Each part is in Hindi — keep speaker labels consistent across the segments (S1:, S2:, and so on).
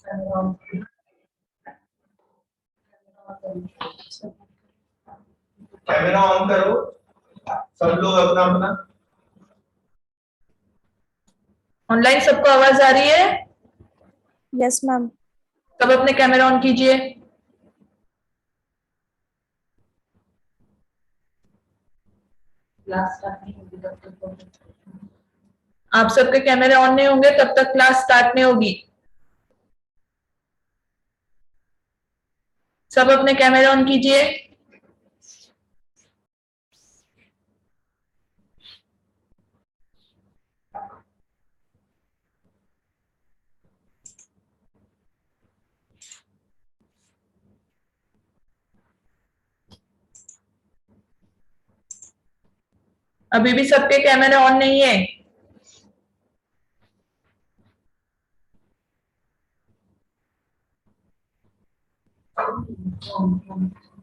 S1: कैमरा ऑन करो सब लोग अपना अपना।
S2: ऑनलाइन सबको आवाज आ रही है?
S3: Yes ma'am.
S2: सब अपने कैमरा ऑन कीजिए। आप सबके कैमरे ऑन नहीं होंगे तब तक क्लास स्टार्ट नहीं होगी। सब अपने कैमरा ऑन कीजिए। अभी भी सबके कैमरे ऑन नहीं है।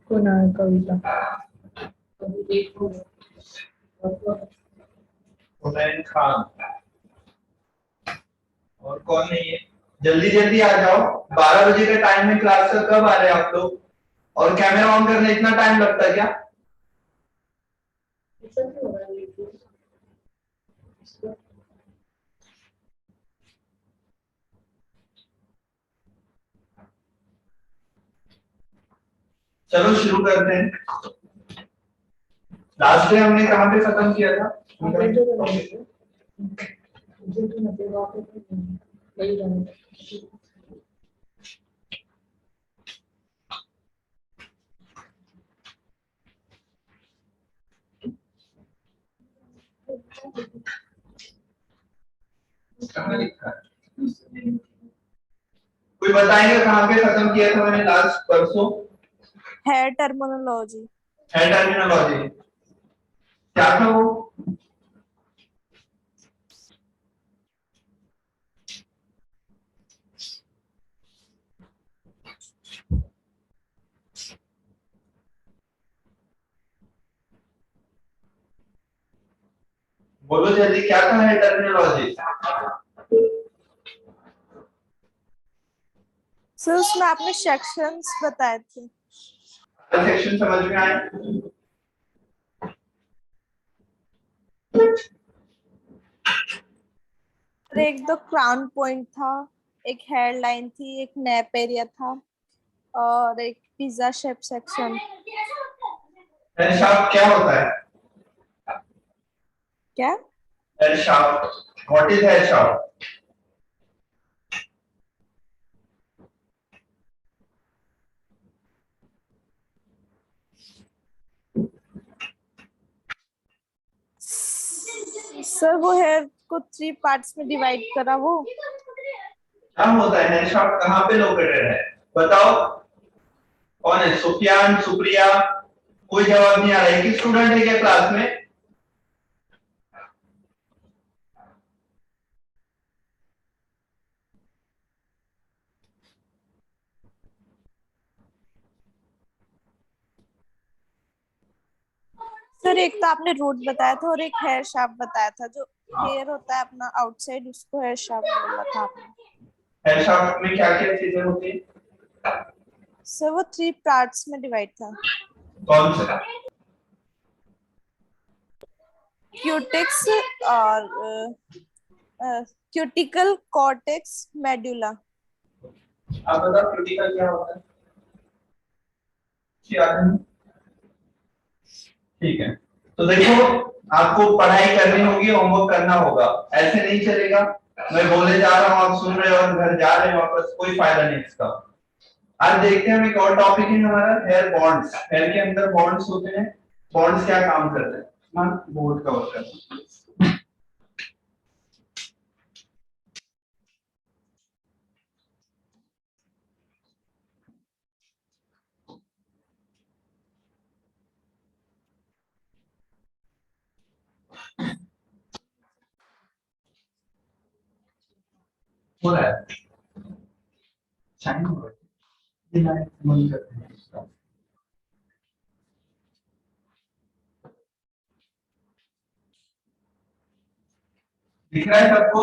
S2: कौन है कविता?
S1: हुसैन खान और कौन नहीं है? जल्दी जल्दी आ जाओ। 12 बजे के टाइम में क्लास से कब आ रहे हैं आप लोग? और कैमरा ऑन करने इतना टाइम लगता है क्या? चलो शुरू करते हैं। लास्ट डे हमने कहाँ पे खत्म किया था? कहाँ लिखा है? कोई बताएंगे कहाँ पे खत्म किया था मैंने लास्ट परसों?
S3: है टर्मिनोलॉजी।
S1: है टर्मिनोलॉजी। क्या था वो? बोलो जल्दी, क्या था है टर्मिनोलॉजी?
S3: सर उसमें आपने सेक्शंस बताए थे।
S1: सेक्शन समझ में आए?
S3: एक तो क्राउन पॉइंट था, एक हेयर लाइन थी, एक नैप एरिया था और एक pizza shape section.
S1: Head shaft क्या होता है?
S3: क्या?
S1: Head shaft, what is head shaft?
S3: Sir वो हेयर को 3 पार्ट्स में डिवाइड करा वो।
S1: क्या होता है हेड शाफ्ट? कहाँ पे लोकेटेड है बताओ? कौन है? सुफियान, सुप्रिया? कोई जवाब नहीं आ रहा है। कि स्टूडेंट है क्या क्लास में?
S3: सर एक तो आपने रूट बताया था और एक हेयर शाफ्ट बताया था। जो हेयर होता है अपना आउटसाइड, उसको हेयर शाफ्ट बोला था आपने।
S1: हेड शाफ्ट में क्या क्या चीजें होती है?
S3: सर वो 3 पार्ट्स में डिवाइड था।
S1: कौन सा?
S3: क्यूटेक्स और क्यूटिकल, कॉर्टेक्स, मेडुला।
S1: आप बताओ क्रिटिकल क्या होता है? याद है? ठीक है, तो देखो आपको पढ़ाई करनी होगी, होमवर्क करना होगा। ऐसे नहीं चलेगा मैं बोले जा रहा हूँ, आप सुन रहे हो और घर जा रहे हो वापस, कोई फायदा नहीं इसका। आज देखते हैं हम एक और टॉपिक है हमारा, हेयर बॉन्ड्स। हेयर के अंदर बॉन्ड्स होते हैं। बॉन्ड्स क्या काम करते हैं? मान बोर्ड कवर करते हैं। हो रहा है, शाइन हो रहा है, ये लाइट बंद करते हैं इसका। दिख रहा है सबको?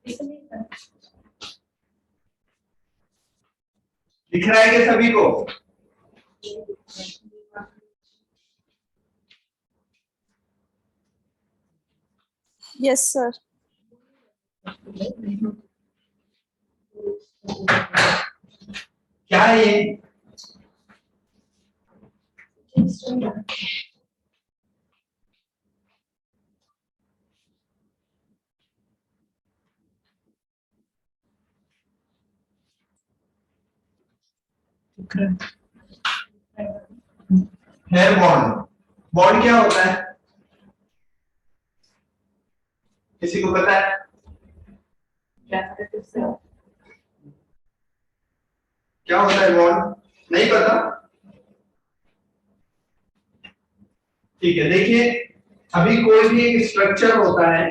S1: दिख रहा है क्या सभी को?
S3: Yes sir.
S1: क्या है ये? Hair bond. बॉन्ड क्या होता है? किसी को पता है? क्या होता है बॉन्ड? नहीं पता? ठीक है, देखिए अभी कोई भी एक स्ट्रक्चर होता है,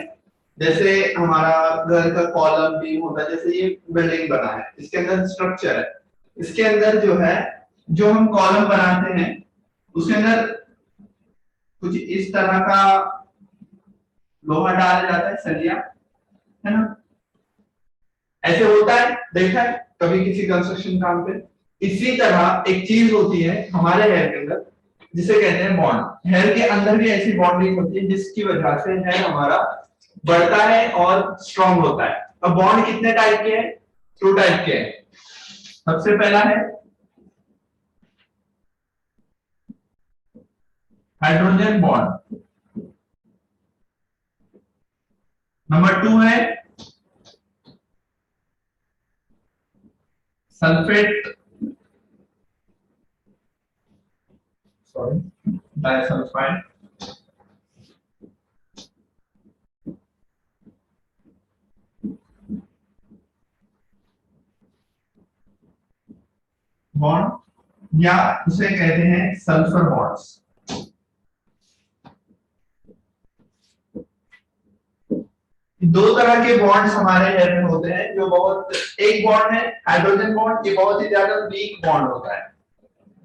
S1: जैसे हमारा घर का कॉलम बीम होता है, जैसे ये बिल्डिंग बना है, इसके अंदर स्ट्रक्चर है, इसके अंदर जो है, जो हम कॉलम बनाते हैं उसके अंदर कुछ इस तरह का लोहा डाला जाता है, सरिया, है ना? ऐसे होता है, देखा है कभी किसी कंस्ट्रक्शन काम पे? इसी तरह एक चीज होती है हमारे हेयर के अंदर जिसे कहते हैं बॉन्ड। हेयर के अंदर भी ऐसी बॉन्डिंग होती है जिसकी वजह से हेयर हमारा बढ़ता है और स्ट्रांग होता है। अब बॉन्ड कितने टाइप के हैं? 2 टाइप के हैं। सबसे पहला है हाइड्रोजन बॉन्ड, नंबर 2 है सल्फेट, सॉरी डाइसल्फाइड, बॉन्ड, या उसे कहते हैं सल्फर बॉन्ड्स। दो तरह के बॉन्ड्स हमारे हेयर में होते हैं जो बहुत, एक बॉन्ड है हाइड्रोजन बॉन्ड, ये बहुत ही ज्यादा वीक बॉन्ड होता है।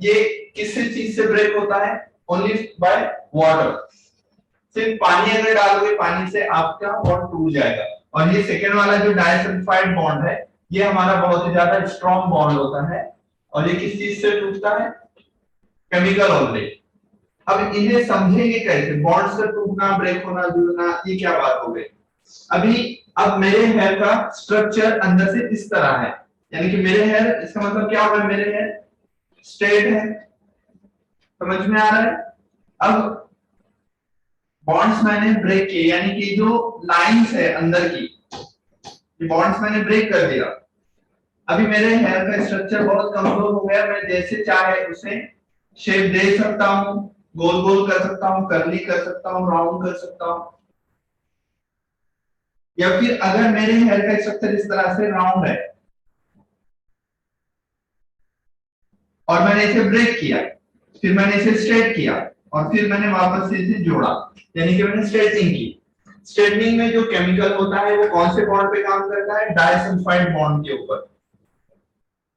S1: ये किसी चीज से ब्रेक होता है? Only by water. सिर्फ पानी अगर डालोगे, पानी से आपका बॉन्ड टूट जाएगा। और ये सेकेंड वाला जो डाइसल्फाइड बॉन्ड है, ये हमारा बहुत ही ज्यादा स्ट्रॉन्ग बॉन्ड होता है। और ये किस चीज से टूटता है? Chemical only. अब इन्हें समझेंगे कैसे? बॉन्ड से टूटना, ब्रेक होना, जुड़ना, ये क्या बात हो गई? अभी अब मेरे हेयर का स्ट्रक्चर अंदर से इस तरह है, यानी कि मेरे हेयर, इसका मतलब क्या होगा? मेरे हेयर स्ट्रेट है, समझ में आ रहा है? अब बॉन्ड्स मैंने ब्रेक किए, यानी कि जो लाइंस है अंदर की, ये बॉन्ड्स मैंने ब्रेक कर दिया। अभी मेरे हेयर का स्ट्रक्चर बहुत कमजोर हो गया, मैं जैसे चाहे उसे शेप दे सकता हूं, गोल गोल कर सकता हूं, कर्ली कर सकता हूं, राउंड कर सकता हूं। या फिर अगर मेरे हेयर का स्ट्रक्चर इस तरह से राउंड है और मैंने इसे ब्रेक किया, फिर मैंने इसे स्ट्रेट किया और फिर मैंने वापस से इसे जोड़ा, यानी कि मैंने स्ट्रेटनिंग की। स्ट्रेटनिंग में जो केमिकल होता है वो कौन से बॉन्ड पे काम करता है? डाइसल्फाइड बॉन्ड के ऊपर।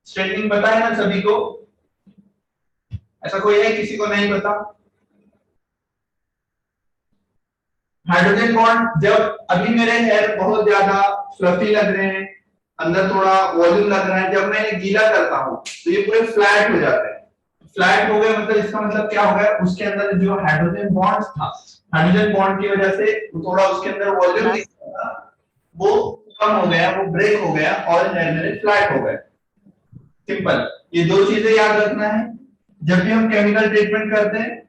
S1: स्ट्रेटनिंग पता है ना सभी को? ऐसा कोई है किसी को नहीं पता? हाइड्रोजन बॉन्ड, जब अभी मेरे हेयर बहुत ज्यादा फ्लफी लग रहे हैं, अंदर थोड़ा वॉल्यूम लग रहा है, जब मैं गीला करता हूं तो ये पूरे फ्लैट हो जाते हैं। फ्लैट हो गए मतलब इसका मतलब क्या हो गया? उसके अंदर जो हाइड्रोजन बॉन्ड था, हाइड्रोजन बॉन्ड की वजह से थोड़ा उसके अंदर वॉल्यूम वो कम हो गया, वो ब्रेक हो गया और हेयर मेरे फ्लैट हो गए। सिंपल। ये दो चीजें याद रखना है जब भी हम केमिकल ट्रीटमेंट करते हैं।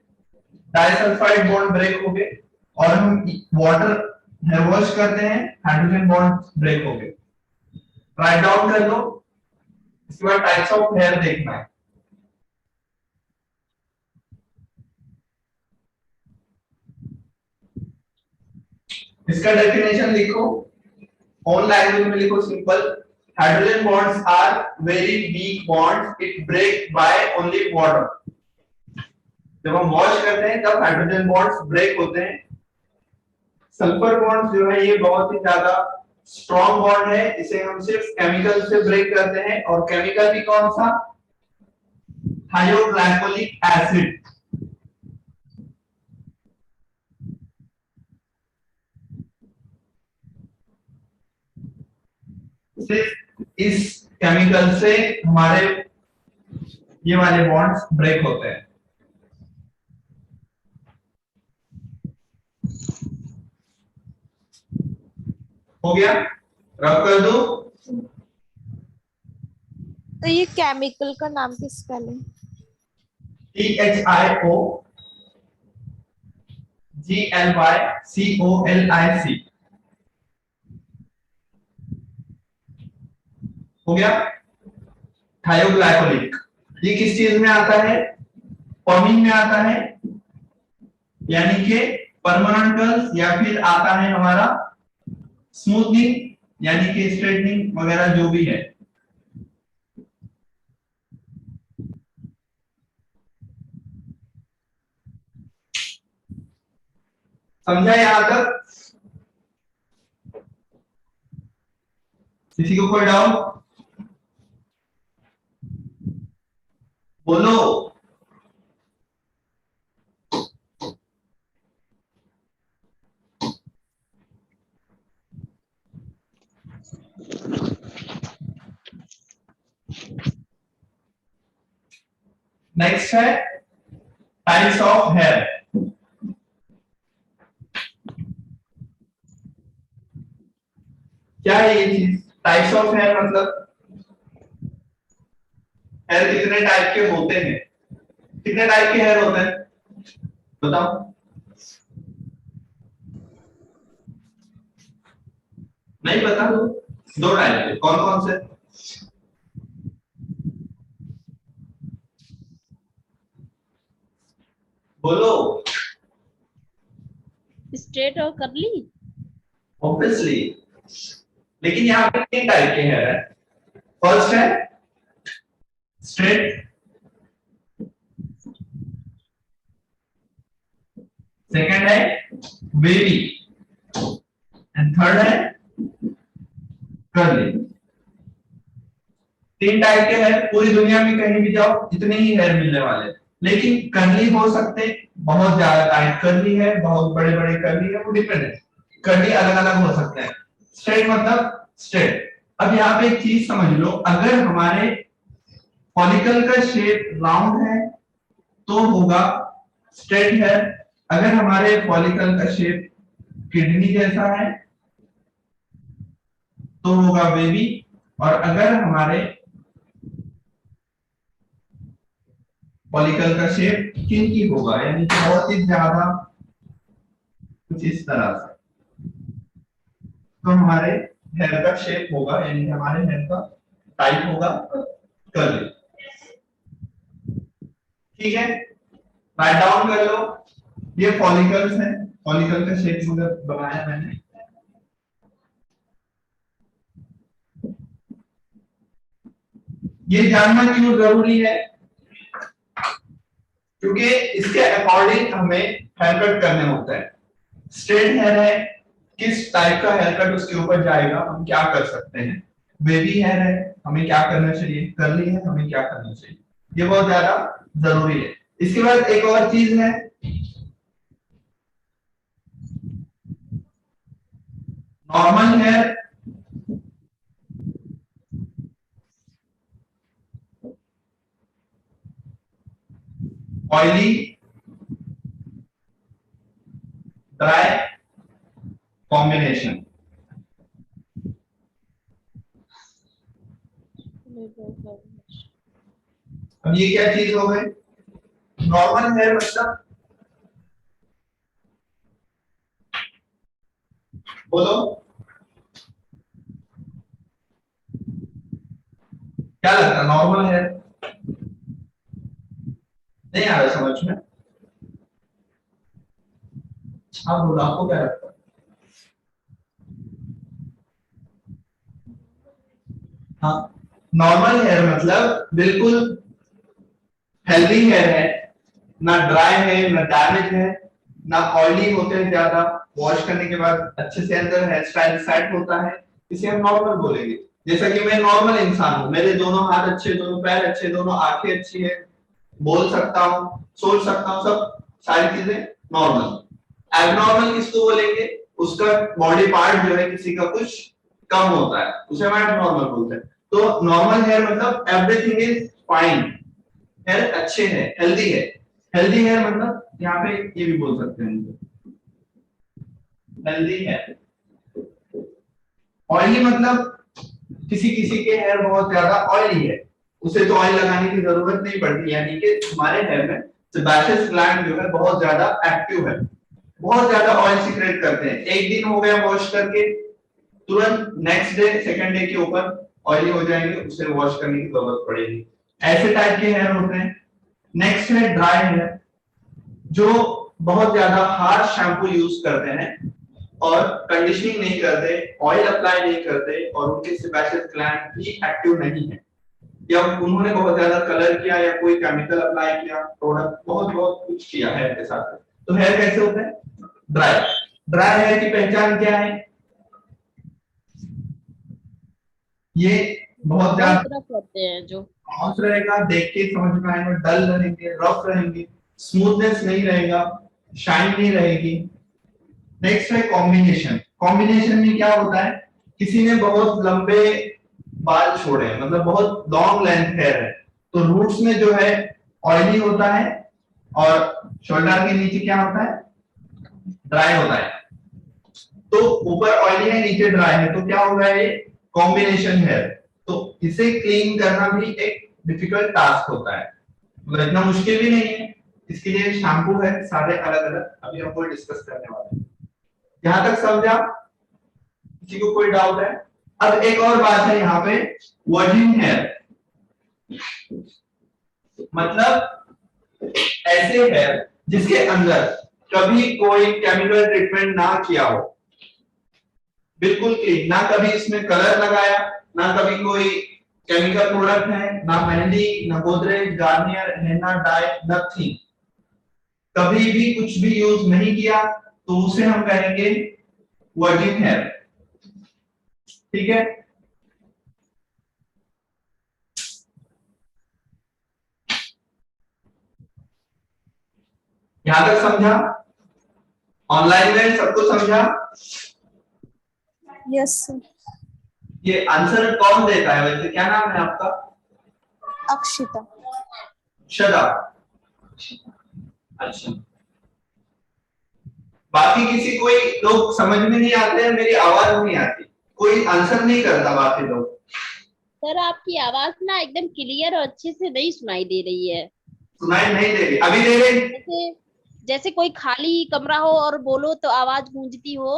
S1: डाइसल्फाइड बॉन्ड ब्रेक हो गए और हम वाटर हेयर वॉश करते हैं, हाइड्रोजन बॉन्ड ब्रेक हो गए। राइट डाउन कर लो। इसके बाद टाइप्स ऑफ हेयर देखना है। इसका डेफिनेशन लिखो, ओन लैंग्वेज में लिखो, simple. Hydrogen bonds are very weak bonds, it break by only water. जब हम वॉश करते हैं तब हाइड्रोजन बॉन्ड्स ब्रेक होते हैं। सल्फर बॉन्ड जो है ये बहुत ही ज्यादा स्ट्रॉन्ग बॉन्ड है, इसे हम सिर्फ केमिकल से ब्रेक करते हैं। और केमिकल भी कौन सा? थायोग्लाइकोलिक एसिड। सिर्फ इस केमिकल से हमारे ये वाले बॉन्ड्स ब्रेक होते हैं। हो गया, रब कर दो।
S3: तो ये केमिकल का नाम की स्पेलिंग?
S1: THIOGLYCOLIC। हो गया, थायोग्लाइकोलिक। ये किस चीज में आता है? फॉर्मिंग में आता है, यानी कि परमानेंट या फिर आता है हमारा स्मूथनिंग यानी कि स्ट्रेटनिंग वगैरह जो भी है। समझा यहां तक? किसी को कोई डाउट? बोलो। नेक्स्ट है टाइप्स ऑफ हेयर। क्या है ये चीज? टाइप्स ऑफ हेयर मतलब हेयर कितने टाइप के होते हैं? कितने टाइप के हेयर होते हैं बताओ? नहीं पता? दो टाइप के, कौन कौन से? बोलो।
S4: स्ट्रेट और करली।
S1: ऑब्वियसली, लेकिन यहाँ पे तीन टाइप के हेयर है। फर्स्ट है स्ट्रेट, सेकंड है वेवी एंड थर्ड है कर्ली। तीन टाइप के हेयर, पूरी दुनिया में कहीं भी जाओ इतने ही हेयर मिलने वाले, लेकिन कर्ली हो सकते बहुत ज्यादा टाइट कर्ली है, बहुत बड़े बड़े कर्ली है, वो डिपेंड है। कर्ली अलग अलग हो सकते हैं। स्ट्रेट मतलब स्ट्रेट। अब यहाँ पे एक चीज समझ लो, अगर हमारे फॉलिकल का शेप राउंड है तो होगा स्ट्रेट हेयर, अगर हमारे फॉलिकल का शेप किडनी जैसा है तो होगा वेवी, और अगर हमारे फॉलिकल का शेप किंकी होगा यानी कि बहुत ही ज्यादा कुछ इस तरह से, तो हमारे हेयर का शेप होगा यानी कि हमारे हेयर का टाइप होगा कर्ली। ठीक है, राइट डाउन कर लो। ये फॉलिकल्स हैं, फॉलिकल का शेप मगर बनाया मैंने। ये जानना क्यों जरूरी है? क्योंकि इसके अकॉर्डिंग हमें हेयर कट करने होते हैं। स्ट्रेट हेयर है, किस टाइप का हेयर कट उसके ऊपर जाएगा, हम क्या कर सकते हैं। वेवी हेयर है, हमें क्या करना चाहिए। कर्ली है, हमें क्या करना चाहिए। ये बहुत ज्यादा जरूरी है। इसके बाद एक और चीज है, normal hair, oily, dry combination. अब ये क्या चीज हो गई? नॉर्मल हेयर मतलब बोलो क्या लगता है नॉर्मल हेयर? नहीं आ रहा समझ में? आप बोलो, आपको क्या लगता है? हाँ, नॉर्मल हेयर मतलब बिल्कुल हेल्दी हेयर है, ना ड्राई है ना डैमेज है, ना ऑयली होते हैं ज्यादा, वॉश करने के बाद अच्छे से अंदर हेयर स्टाइल सेट होता है, इसे हम नॉर्मल बोलेंगे। जैसा कि मैं नॉर्मल इंसान हूँ, मेरे दोनों हाथ अच्छे, दोनों पैर अच्छे, दोनों आंखें अच्छी है, बोल सकता हूँ, सोच सकता हूँ, सब सारी चीजें नॉर्मल। एबनॉर्मल किसको बोलेंगे? उसका बॉडी पार्ट जो है किसी का कुछ कम होता है, उसे हम एबनॉर्मल बोलते हैं। तो नॉर्मल हेयर मतलब एवरीथिंग इज फाइन, हेयर अच्छे हैं, हेल्दी है। हेल्दी हेयर मतलब यहाँ पे ये भी बोल सकते हैं, हेल्दी है। ऑयली मतलब किसी किसी के हेयर बहुत ज्यादा ऑयली है, उसे तो ऑयल लगाने की जरूरत नहीं पड़ती, यानी कि हमारे हेयर में सेबेशियस ग्लैंड जो है बहुत ज्यादा एक्टिव है, बहुत ज्यादा ऑयल सीक्रेट करते हैं। एक दिन हो गया वॉश करके, तुरंत नेक्स्ट डे सेकंड डे के ऊपर ऑयली हो जाएंगे, उसे वॉश करने की जरूरत पड़ेगी। ऐसे टाइप के हेयर होते हैं। नेक्स्ट है ड्राई हेयर, जो बहुत ज्यादा हार्श शैम्पू यूज करते हैं और कंडीशनिंग नहीं करते, ऑयल अप्लाई नहीं करते, और उनके सेबेशियस ग्लैंड भी एक्टिव नहीं है, या उन्होंने बहुत ज्यादा कलर किया या कोई केमिकल अप्लाई किया, प्रोडक्ट बहुत बहुत कुछ किया हेयर के साथ। तो हेयर कैसे होते हैं? ड्राई। ड्राई हेयर की पहचान क्या है? ये बहुत ज्यादा
S4: होते हैं जो
S1: ऑफ रहेगा, देख के समझ में आएगा, डल रहेंगे, रफ रहेंगे, स्मूथनेस नहीं रहेगा, शाइन नहीं रहेगी। नेक्स्ट है कॉम्बिनेशन। कॉम्बिनेशन में क्या होता है, किसी ने बहुत लंबे बाल छोड़े हैं, मतलब बहुत लॉन्ग लेंथ हेयर है, तो रूट्स में जो है ऑयली होता है और शोल्डर के नीचे क्या होता है? ड्राई होता है। तो ऊपर ऑयली है, नीचे ड्राई है, तो क्या होगा? ये कॉम्बिनेशन हेयर। तो इसे क्लीन करना भी एक डिफिकल्ट टास्क होता है, मतलब इतना मुश्किल भी नहीं है। इसके लिए शैम्पू है सारे अलग अलग, अभी हम वो डिस्कस करने वाले हैं। यहां तक समझा? किसी को कोई डाउट है? अब एक और बात है यहाँ पे, वर्जिन हेयर मतलब ऐसे हेयर जिसके अंदर कभी कोई केमिकल ट्रीटमेंट ना किया हो, बिल्कुल क्लीन, ना कभी इसमें कलर लगाया, ना कभी कोई केमिकल प्रोडक्ट है, ना मेहंदी, ना गोदरेज, गार्नियर, हेना, डाई, नथिंग, कभी भी कुछ भी यूज नहीं किया, तो उसे हम कहेंगे वर्जिन हेयर। ठीक है? यहां तक समझा? ऑनलाइन में सबको समझा?
S3: Yes sir.
S1: ये आंसर कौन देता है वैसे, क्या नाम है आपका?
S3: अक्षिता।
S1: शदा। अच्छा, बाकी किसी कोई लोग समझ में नहीं आते हैं, मेरी आवाज नहीं आती, कोई आंसर नहीं करता बाकी लोग?
S4: सर आपकी आवाज ना एकदम क्लियर और अच्छे से नहीं सुनाई दे रही है।
S1: सुनाई नहीं दे रही? अभी दे रही?
S4: जैसे जैसे कोई खाली कमरा हो और बोलो तो आवाज गूंजती हो,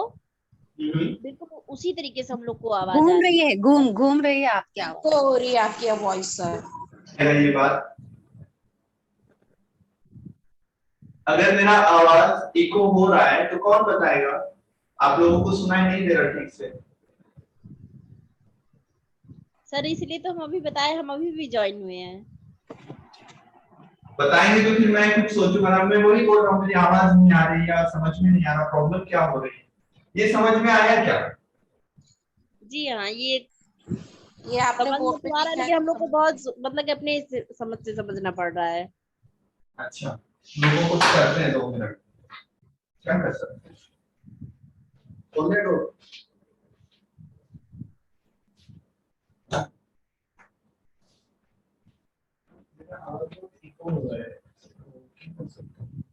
S4: बिल्कुल उसी तरीके से हम लोग को आवाज
S5: घूम
S4: आ
S5: रही
S4: रही है।
S5: है, घूम रही है आपकी आवाज।
S6: तो हो रही है आपकी वॉइस सर।
S1: है ये बात। अगर मेरा आवाज इको हो रहा है तो कौन बताएगा? आप लोगों को सुनाई नहीं दे रहा ठीक से?
S4: सर इसलिए तो हम अभी बताए, हम अभी भी ज्वाइन हुए हैं।
S1: बताएंगे तो फिर मैं कुछ सोचूंगा ना, मैं वही बोल रहा हूँ, मेरी आवाज नहीं आ रही या समझ में नहीं आ रहा, प्रॉब्लम क्या हो रही है, ये समझ में आया क्या?
S4: जी हाँ, ये
S6: आपने
S4: समझ में
S6: बोर्ड पे
S4: तो आ रहा है,
S6: लिखा
S4: लेकिन
S6: है।
S4: हम लोग को बहुत मतलब कि अपने समझ से समझना पड़ रहा है।
S1: अच्छा, लोगों को करते हैं 2 मिनट, क्या कर सकते हैं? बोलने दो। मेरा आवाज इको हो रहा है, तो क्या कर सकते हैं?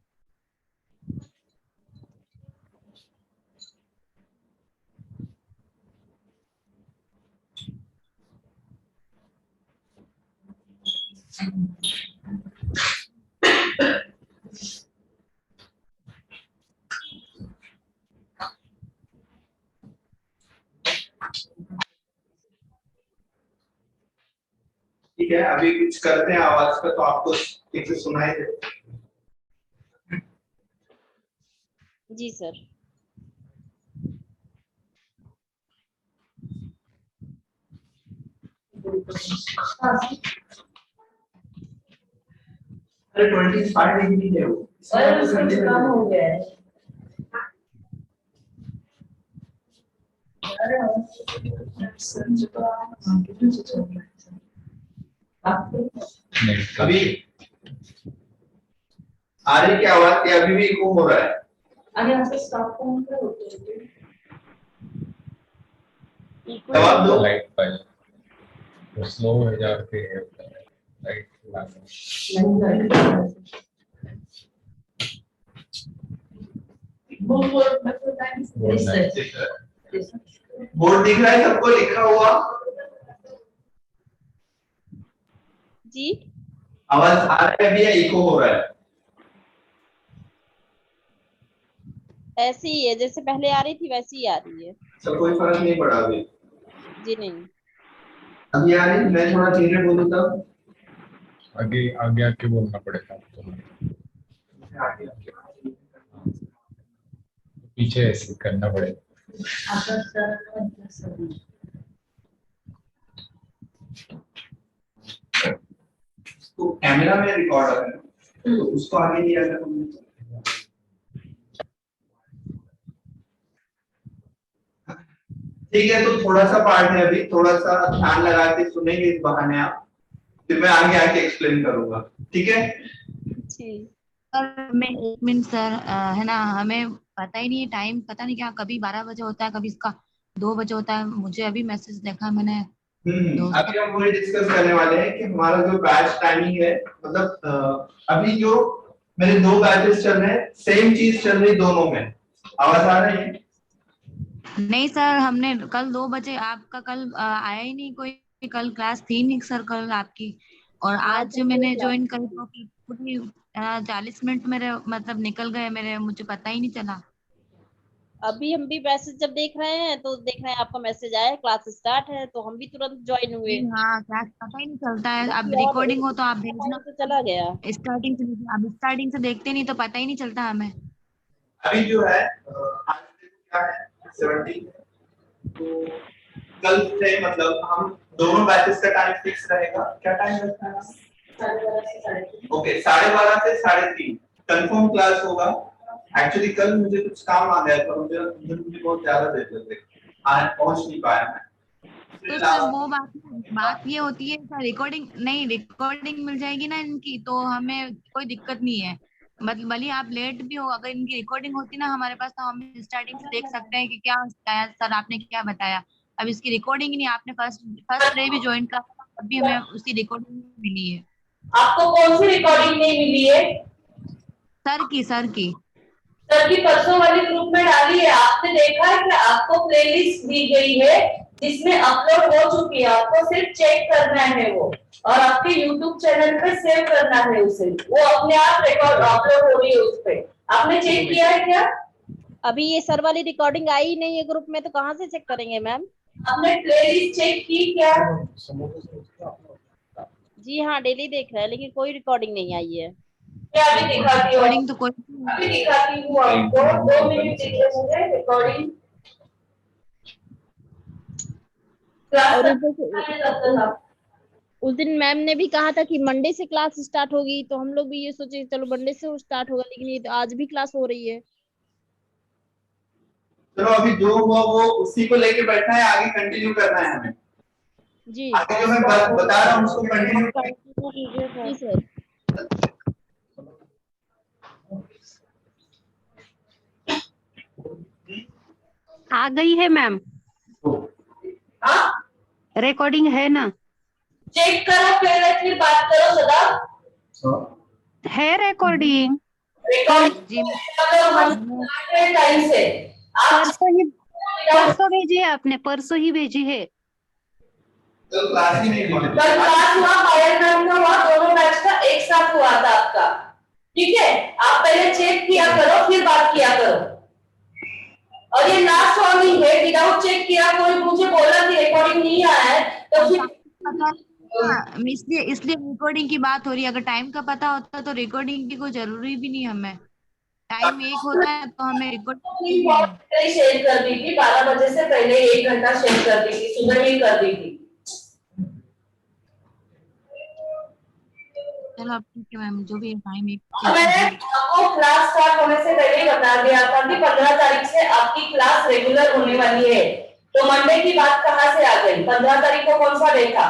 S1: ठीक है, अभी कुछ करते हैं आवाज का, तो आपको ठीक से सुनाई दे।
S4: जी सर।
S1: अरे 25 डिग्री है वो, कम हो गया है। अभी आ रही क्या आवाज? क्या अभी भी इको हो रहा है? जवाब दो।
S7: लाइट पर तो स्लो हो जाते हैं लाइट
S1: बोर्ड दिख रहा है सबको लिखा हुआ?
S4: जी
S1: आवाज आ रहा है अभी या इको हो रहा है?
S4: ऐसी ही है, जैसे पहले आ रही थी वैसी ही आ रही है।
S1: सब कोई फर्क नहीं पड़ा अभी?
S4: जी नहीं।
S1: अभी आ रही? मैं थोड़ा धीरे बोलूं तब?
S7: आगे आगे आके बोलना पड़ेगा आपको। पीछे ऐसे करना पड़ेगा।
S1: तो कैमरा में रिकॉर्ड है तो उसको आगे दिया था तुमने। ठीक है, तो थोड़ा सा पार्ट है अभी, थोड़ा सा ध्यान लगा के सुनेंगे इस बहाने आप, फिर मैं आगे आके एक्सप्लेन करूंगा, ठीक है?
S4: जी
S5: सर मैं 1 मिनट सर, है ना, हमें पता ही नहीं टाइम, पता नहीं क्या कभी 12 बजे होता है, कभी इसका 2 बजे होता है। मुझे अभी मैसेज देखा मैंने दोस्त
S1: अभी हम वही डिस्कस करने वाले हैं कि हमारा जो बैच टाइमिंग है, मतलब अभी जो मेरे 2 बैचेस चल रहे हैं, सेम चीज चल रही दोनों में। आवाज आ रही है?
S5: नहीं सर, हमने कल 2 बजे आपका कल आया ही नहीं कोई, कल क्लास थी नहीं सर कल आपकी। और आज मैंने ज्वाइन करी तो पूरी 40 मिनट मेरे मतलब निकल गए मेरे, मुझे पता ही नहीं चला।
S4: अभी हम भी मैसेज जब देख रहे हैं तो देख रहे हैं आपका मैसेज आया क्लास स्टार्ट है, तो हम भी तुरंत ज्वाइन हुए।
S5: हाँ क्लास पता ही नहीं चलता है, अब
S4: और
S5: रिकॉर्डिंग हो तो आप
S4: टाइम
S5: भेजना
S4: तो चला गया।
S5: स्टार्टिंग से। अब स्टार्टिंग से देखते नहीं तो पता ही नहीं चलता हमें।
S1: अभी जो है आज क्या है 17, तो कल से मतलब हम दोनों बैचेस का टाइम फिक्स रहेगा। क्या टाइम रखना है? 12:30 ओके, 12:30 से 3:30 कंफर्म क्लास होगा। एक्चुअली कल मुझे कुछ काम आ गया था, मुझे बहुत ज्यादा देर लग गई, आज पहुंच नहीं पाया मैं।
S5: तो सर वो बात ये होती है सर, रिकॉर्डिंग नहीं, रिकॉर्डिंग मिल जाएगी ना इनकी तो हमें कोई दिक्कत नहीं है। मतलब भले आप लेट भी हो, अगर इनकी रिकॉर्डिंग होती ना हमारे पास तो हम स्टार्टिंग से देख सकते हैं कि क्या बताया सर आपने, क्या बताया। अब इसकी रिकॉर्डिंग ही नहीं, आपने फर्स्ट फर्स्ट डे भी ज्वाइन करा तब भी हमें उसकी रिकॉर्डिंग मिली है।
S8: आपको कौन सी रिकॉर्डिंग नहीं मिली है?
S5: सर की
S8: सर की परसों वाली ग्रुप में डाली है, आपने देखा है कि आपको प्लेलिस्ट दी गई है जिसमें अपलोड हो चुकी है, आपको सिर्फ चेक करना है वो, और आपके YouTube चैनल पे सेव करना है उसे, वो अपने आप रिकॉर्ड अपलोड हो रही है उस पे। आपने चेक किया है क्या?
S4: अभी ये सर वाली रिकॉर्डिंग आई ही नहीं है ग्रुप में, तो कहाँ से चेक करेंगे मैम?
S8: आपने प्लेलिस्ट चेक की क्या?
S4: जी हाँ, डेली देख रहे हैं लेकिन कोई रिकॉर्डिंग नहीं आई है।
S8: मैं अभी दिखाती हूँ,
S5: रिकॉर्डिंग तो कोई
S8: अभी दिखाती हूँ आपको, 2 मिनट दीजिए मुझे रिकॉर्डिंग।
S4: और उस दिन मैम ने भी कहा था कि मंडे से क्लास स्टार्ट होगी, तो हम लोग भी ये सोचे चलो मंडे से स्टार्ट होगा, लेकिन ये तो आज भी क्लास हो रही है।
S1: चलो अभी जो हुआ वो उसी को लेके बैठना है, आगे कंटिन्यू करना है हमें।
S4: जी
S1: आगे जो मैं बता रहा हूँ उसको कंटिन्यू
S4: जी सर।
S5: आ गई है मैम, रिकॉर्डिंग है ना?
S8: चेक करो पहले फिर बात करो सदा।
S5: है रिकॉर्डिंग
S8: रिकॉर्डिंग टाइम से
S5: परसों भेजी है आपने, परसों ही भेजी है।
S1: तो क्लास ही नहीं हुआ।
S8: कल क्लास हुआ, फायर मैम का हुआ, दोनों बैच का एक साथ हुआ था आपका, ठीक है? आप पहले चेक किया करो फिर बात किया करो। और ये लास्ट वार्निंग है, विदाउट चेक किया कोई मुझे बोला कि रिकॉर्डिंग नहीं आया है तो फिर
S5: इसलिए रिकॉर्डिंग की बात हो रही है। अगर टाइम का पता होता तो रिकॉर्डिंग की कोई जरूरी भी नहीं, हमें टाइम एक होता है तो हमें रिकॉर्डिंग
S8: शेयर कर दी थी, 12 बजे से पहले 1 घंटा शेयर कर दी थी, सुबह ही कर दी थी।
S5: चलो अब ठीक है मैम, जो भी टाइम एक
S8: मैंने आपको क्लास स्टार्ट होने से पहले ही बता दिया था कि 15 तारीख से आपकी क्लास रेगुलर होने वाली है, तो मंडे की बात कहाँ से आ गई? 15 तारीख को कौन सा डे था?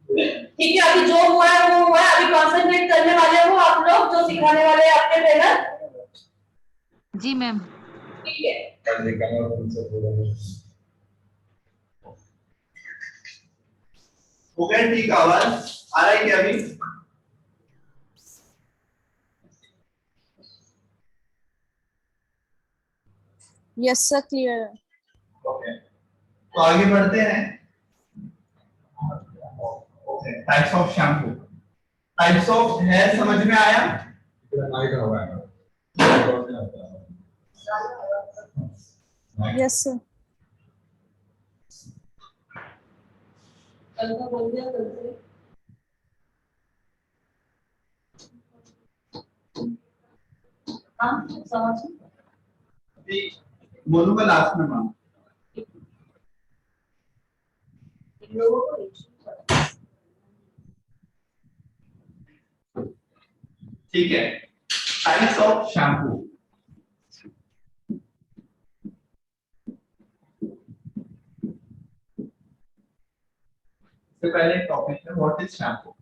S8: ठीक है, अभी जो हुआ है वो हुआ है, अभी कॉन्सेंट्रेट करने वाले हो आप लोग, जो सिखाने वाले हैं आपके ट्रेनर।
S5: जी मैम।
S8: ठीक है,
S1: हो गया ठीक? आवाज आ रहा है क्या अभी?
S3: यस सर, क्लियर है।
S1: ओके, तो आगे बढ़ते हैं। Okay, types of shampoo, types of hair समझ में आया?
S3: Yes sir.
S8: कल का बोल दिया कल से। हाँ समझ
S1: बोलूंगा लास्ट में मैम।
S8: लोगों को
S1: ठीक है, टाइप्स ऑफ शैम्पू। सबसे पहले टॉपिक है what is shampoo.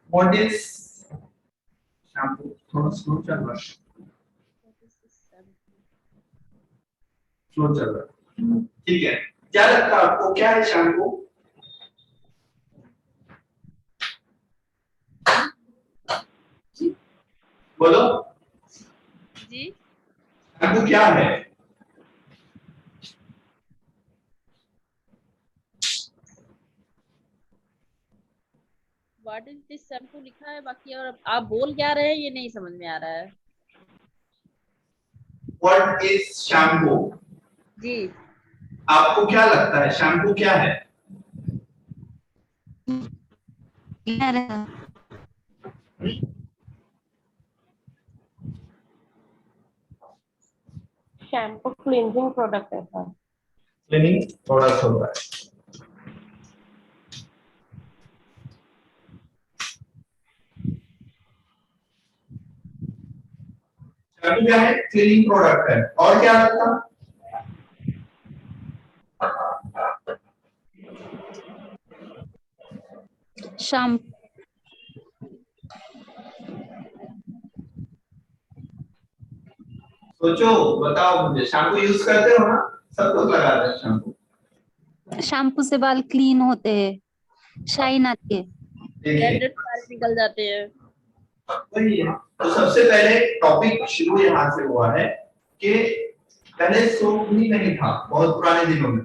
S1: What is shampoo? थोड़ा स्लो चल रहा है, स्लो चल रहा है। ठीक है, क्या लगता है आपको क्या है शैम्पू? बोलो
S4: जी,
S1: शैम्पू क्या है?
S4: व्हाट इज दिस शैम्पू लिखा है, बाकी और आप बोल क्या रहे हैं ये नहीं समझ में आ रहा है।
S1: What is shampoo?
S4: जी,
S1: आपको क्या लगता है शैम्पू क्या है?
S5: क्लियर है।
S6: शैम्पू क्लींजिंग प्रोडक्ट है सर।
S1: क्लीनिंग प्रोडक्ट होता है। शैम्पू क्या है? क्लीनिंग प्रोडक्ट है। और क्या लगता?
S9: शैम्पू
S1: सोचो, बताओ मुझे, शैम्पू यूज करते हो ना? सब लोग लगाते हैं शैम्पू।
S9: शैम्पू से बाल क्लीन होते हैं, शाइन आती है।
S1: देखिए
S4: डैंड्रफ सारे निकल जाते हैं।
S1: वही है। तो सबसे पहले टॉपिक शुरू यहाँ से हुआ है कि पहले सोप भी नहीं था बहुत पुराने दिनों में,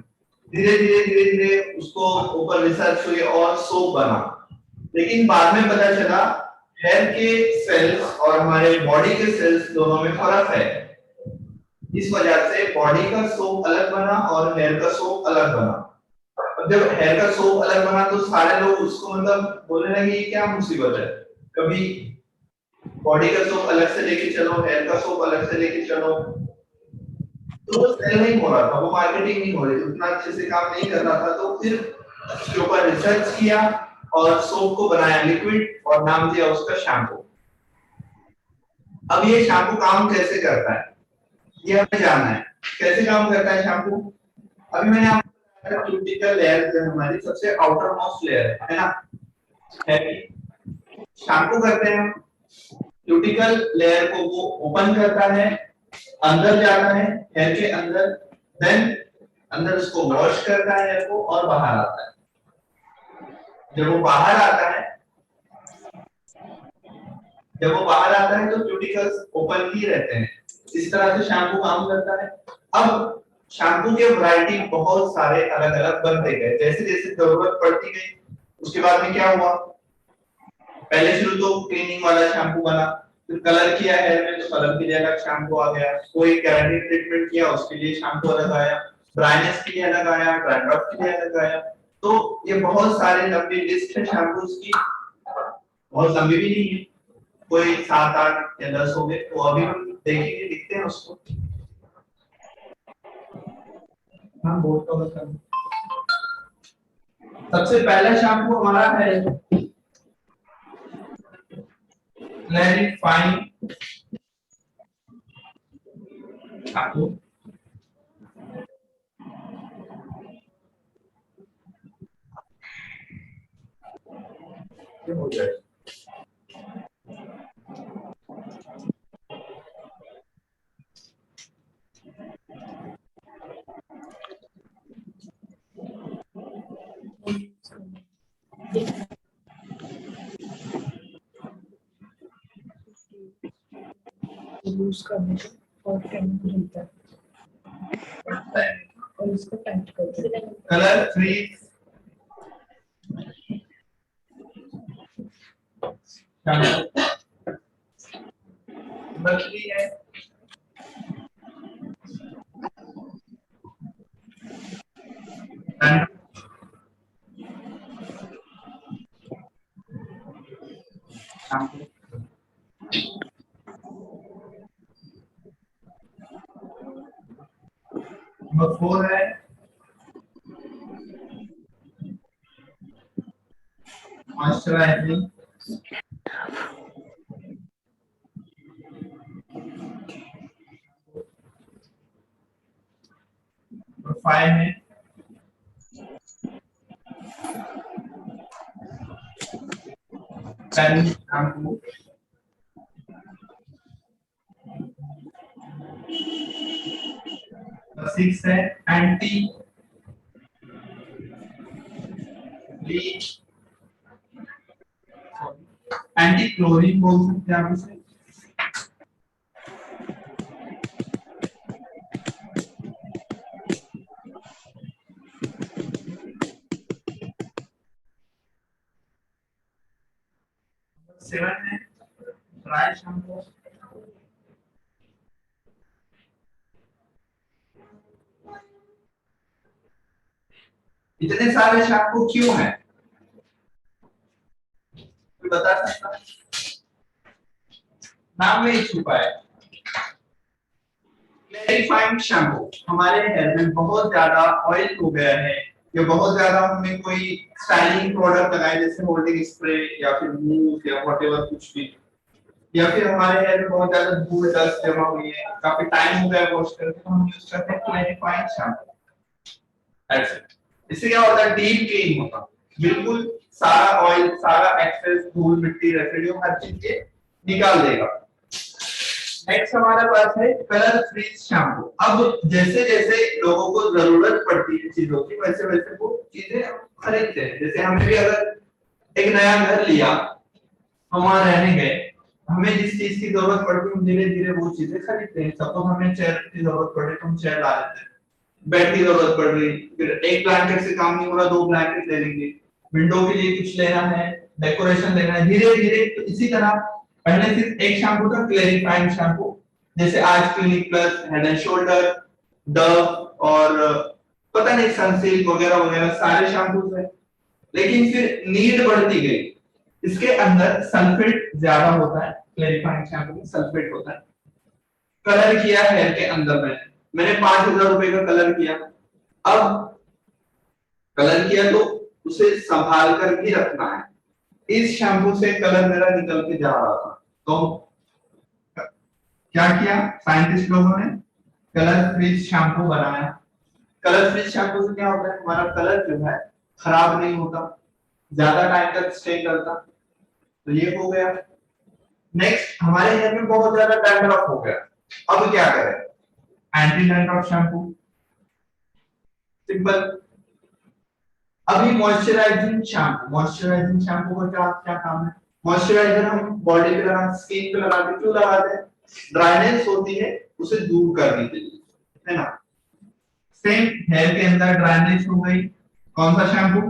S1: धीरे धीरे उसको ऊपर रिसर्च हुई और सोप बना। लेकिन बाद में पता चला हेयर के सेल्स और हमारे बॉडी के सेल्स दोनों में फर्क है। इस वजह से बॉडी का सोप अलग बना और हेयर का सोप अलग बना। अब जब हेयर का सोप अलग बना तो सारे लोग उसको मतलब बोलने लगे ये क्या मुसीबत है, कभी बॉडी का सोप अलग से लेके चलो, हेयर का सोप अलग से लेके चलो। तो वो सेल नहीं हो रहा था, वो मार्केटिंग नहीं हो रही, उतना अच्छे से काम नहीं कर रहा था। तो फिर उसके ऊपर रिसर्च किया और सोप को बनाया लिक्विड और नाम दिया उसका शैम्पू। अब ये शैम्पू काम कैसे करता है ये हमें जानना है। कैसे काम करता है शैम्पू? अभी मैंने आपको बताया क्यूटिकल लेयर जो हमारी सबसे आउटर मोस्ट लेयर है ना, है। शैम्पू करते हैं क्यूटिकल लेयर को वो ओपन करता है, अंदर जाता है हेयर के अंदर, देन अंदर उसको वॉश करता है हेयर को और बाहर आता है। जब वो बाहर आता है तो क्यूटिकल्स ओपन ही रहते हैं। इस तरह से शैम्पू काम करता है। अब शैम्पू के वैरायटी बहुत सारे अलग अलग बनते गए, जैसे जैसे जरूरत पड़ती गई। उसके बाद में क्या हुआ, पहले शुरू तो क्लीनिंग वाला शैम्पू बना, फिर कलर किया हेयर में तो कलर के लिए अलग शैम्पू आ गया, कोई केराटिन ट्रीटमेंट किया उसके लिए शैम्पू अलग आया, ड्राइनेस के लिए अलग आया, डैंड्रफ के लिए अलग आया। तो ये बहुत सारे लंबी लिस्ट है शैम्पूज की, बहुत लंबी भी नहीं है, कोई 7 8 या 10 हो गए। तो अभी हम देखेंगे, लिखते हैं उसको। हम बोर्ड का बता, सबसे पहला शैम्पू हमारा है क्लैरिफाइंग शैम्पू। हो जाए
S2: यूज करने के और केमिकल होता है और इसको टाइट करते हैं।
S1: कलर फ्रीज बकरी है, नंबर 4 है मॉइस्चराइजिंग, नंबर 5 है शैम्पू, नंबर 6 है एंटी ब्लीच, एंटी क्लोरीन बोल सकते हैं आप इसे। सेवन है ड्राई शैम्पू, इतने सारे शैम्पू क्यों हैं? कोई बता सकता है? नाम में ही छुपा है। क्लैरिफाइंग शैम्पू, हमारे हेयर में बहुत ज्यादा ऑयल हो गया है या बहुत ज्यादा हमने कोई स्टाइलिंग प्रोडक्ट लगाए जैसे होल्डिंग स्प्रे या फिर मूव या व्हाटएवर कुछ भी, या फिर हमारे हेयर में बहुत ज्यादा धूल डस्ट जमा हुई है, काफी टाइम हो गया वॉश करके, तो हम यूज करते हैं क्लैरिफाइंग शैम्पू। ऐसे इससे क्या होता है? डीप क्लीन होता है, बिल्कुल सारा ऑयल, सारा एक्सेस, धूल, मिट्टी, रेसिड्यू हर चीज के निकाल देगा। नेक्स्ट हमारे पास है कलर फ्री शैम्पू। अब जैसे जैसे लोगों को जरूरत पड़ती है चीजों की, वैसे वैसे वो चीजें खरीदते हैं। जैसे हमने भी अगर एक नया घर लिया, हम वहां रहने गए, हमें जिस चीज की जरूरत पड़ती है हम धीरे धीरे वो चीजें खरीदते हैं। सपोज हमें चेयर की जरूरत पड़े तो हम चेयर ला लेते हैं, बेड की जरूरत पड़ रही, फिर एक ब्लैंकेट से काम नहीं हो रहा, 2 ब्लैंकेट ले लेंगे, विंडो के लिए कुछ लेना है, डेकोरेशन लेना है, धीरे धीरे। तो इसी तरह पहले सिर्फ एक शैम्पू था क्लैरिफाइंग शैम्पू, जैसे आज clinic plus, head and shoulder, Dove और पता नहीं सनसिल्क वगैरह वगैरह सारे शैम्पूज हैं। लेकिन फिर नीड बढ़ती गई, इसके अंदर सल्फेट ज्यादा होता है, क्लैरिफाइंग शैम्पू में सल्फेट होता है। कलर किया हेयर के अंदर मैंने 5000 रुपए का कलर किया, अब कलर किया तो उसे संभाल कर भी रखना है। इस शैम्पू से कलर मेरा निकल के जा रहा था, तो क्या किया साइंटिस्ट लोगों ने? कलर फ्री शैम्पू बनाया। कलर फ्री शैम्पू से क्या होता है? हमारा कलर जो है खराब नहीं होता, ज्यादा टाइम तक स्टे करता। तो ये हो गया। नेक्स्ट, हमारे हेयर में बहुत ज्यादा डैंड्रफ हो गया, अब क्या करें? Anti dandruff shampoo, simple. अभी मॉइस्चराइजिंग शैम्पू, मॉइस्चराइजिंग शैम्पू का क्या काम है? मॉइस्चराइजर हम बॉडी पे लगा, स्किन पे लगाते, क्यों लगाते हैं? ड्राइनेस होती है उसे दूर करने के लिए, है ना। सेम हेयर के अंदर ड्राइनेस हो गई, कौन सा शैम्पू?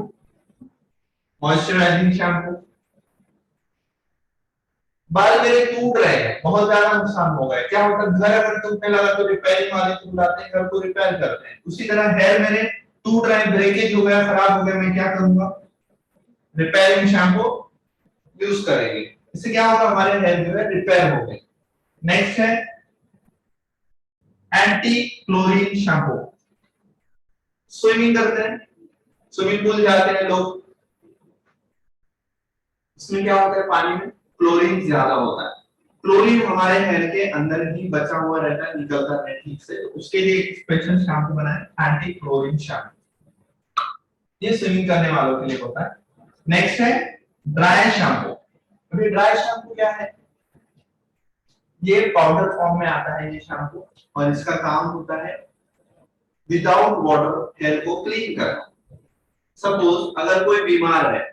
S1: Moisturising shampoo. बाल मेरे टूट रहे हैं, बहुत ज्यादा नुकसान हो गए, क्या होता है? घर अगर टूटने लगा तो रिपेयरिंग वाले टूल आते हैं, घर को रिपेयर करते हैं। उसी तरह हेयर मेरे टूट रहे हैं, ब्रेकेज हो गया, खराब हो गया, मैं क्या करूंगा? रिपेयरिंग शैम्पू यूज करेंगे। इससे क्या होगा? हमारे हेयर जो है रिपेयर हो गए। नेक्स्ट है एंटी क्लोरीन शैम्पू। स्विमिंग करते हैं, स्विमिंग पूल जाते हैं लोग, इसमें क्या होता है? पानी में क्लोरीन ज्यादा होता है। क्लोरीन हमारे हेयर के अंदर ही बचा हुआ रहता है, निकलता नहीं ठीक से, तो उसके लिए एक स्पेशल शैम्पू बनाया, एंटी क्लोरीन शैम्पू। ये स्विमिंग करने वालों के लिए होता है। नेक्स्ट है ड्राई शैम्पू। अभी ड्राई शैम्पू क्या है? ये पाउडर फॉर्म में आता है ये शैम्पू, और इसका काम होता है विदाउट वाटर हेयर को क्लीन करना। सपोज अगर कोई बीमार है,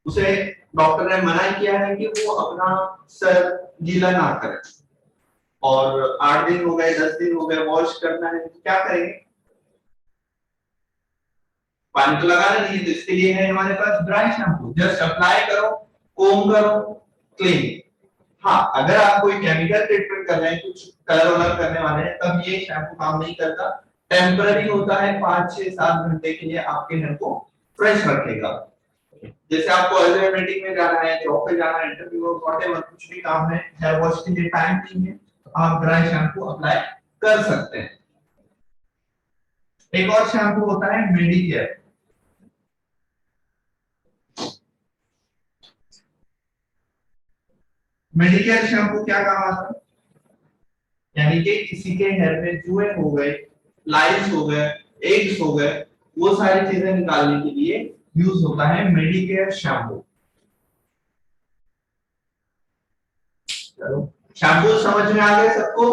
S1: उसे डॉक्टर ने मना किया है कि वो अपना सर गीला ना करे, और 8 दिन हो गए, 10 दिन हो गए, वॉश करना है, तो क्या करेंगे? पानी तो लगाना नहीं है, तो इसके लिए है हमारे पास ड्राई शैम्पू। जस्ट अप्लाई करो, कोम करो, क्लीन। हाँ, अगर आप कोई केमिकल ट्रीटमेंट कर रहे हैं, कुछ कलर वलर करने वाले हैं, तब ये शैम्पू काम नहीं करता। टेम्पररी होता है, 5 से 7 घंटे के लिए आपके हेयर को फ्रेश रखेगा। जैसे आपको अर्जेंट मीटिंग में जाना है, जॉब पे जाना है, इंटरव्यू व्हाटएवर कुछ भी काम है, हेयर वॉश के लिए टाइम नहीं है, तो आप ड्राई शैम्पू अप्लाई कर सकते हैं। एक और शैम्पू होता है मेडिकेयर। मेडिकेयर शैम्पू क्या काम आता है? यानी कि किसी के हेयर में जुए हो गए, लाइस हो गए, एग्स हो गए, वो सारी चीजें निकालने के लिए यूज होता है मेडिकेयर शैम्पू। चलो, शैम्पू समझ में आ गया सबको?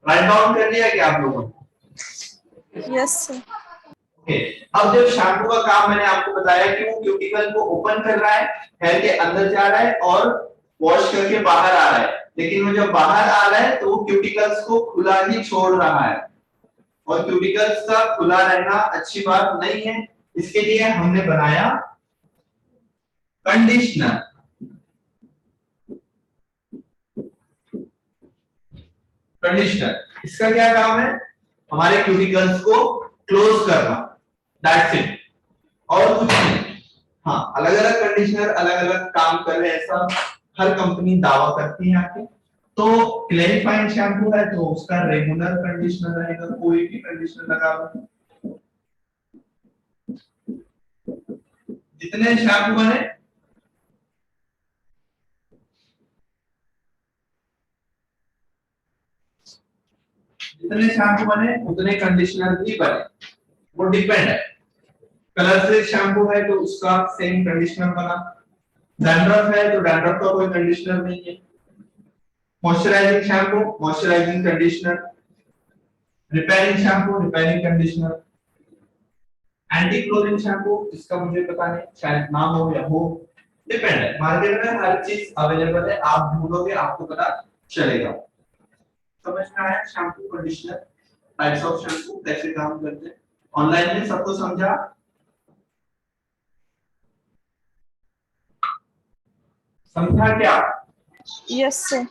S1: राइट डाउन कर लिया क्या आप लोगों ने?
S3: Yes sir.
S1: ओके, अब जब शैम्पू का काम मैंने आपको बताया कि वो क्यूटिकल को ओपन कर रहा है, हेयर के अंदर जा रहा है और वॉश करके बाहर आ रहा है, लेकिन वो जब बाहर आ रहा है तो वो क्यूटिकल्स को खुला ही छोड़ रहा है, और क्यूटिकल्स का खुला रहना अच्छी बात नहीं है। इसके लिए हमने बनाया कंडीशनर। कंडीशनर इसका क्या काम है? हमारे क्यूटिकल्स को क्लोज करना, दैट्स इट, और कुछ नहीं। हाँ, अलग अलग कंडीशनर अलग अलग काम कर रहे हैं, ऐसा हर कंपनी दावा करती है आपके। तो क्लैरिफाइंग शैम्पू है तो उसका रेगुलर कंडीशनर रहेगा, कोई भी कंडीशनर लगा लो। जितने शैम्पू बने जितने शैम्पू बने उतने कंडीशनर भी बने, वो डिपेंड है। कलर फ्री शैम्पू है तो उसका सेम कंडीशनर बना, डैंड्रफ है तो डैंड्रफ का कोई कंडीशनर नहीं है, moisturising shampoo moisturising conditioner, repairing shampoo repairing conditioner, anti chlorine shampoo इसका मुझे पता नहीं, शायद नाम हो या हो, डिपेंड है। मार्केट में हर चीज अवेलेबल है, आप ढूंढोगे आपको पता चलेगा। समझ में आया shampoo conditioner types of shampoo कैसे काम करते हैं? ऑनलाइन में सबको समझा? समझा क्या?
S3: Yes sir.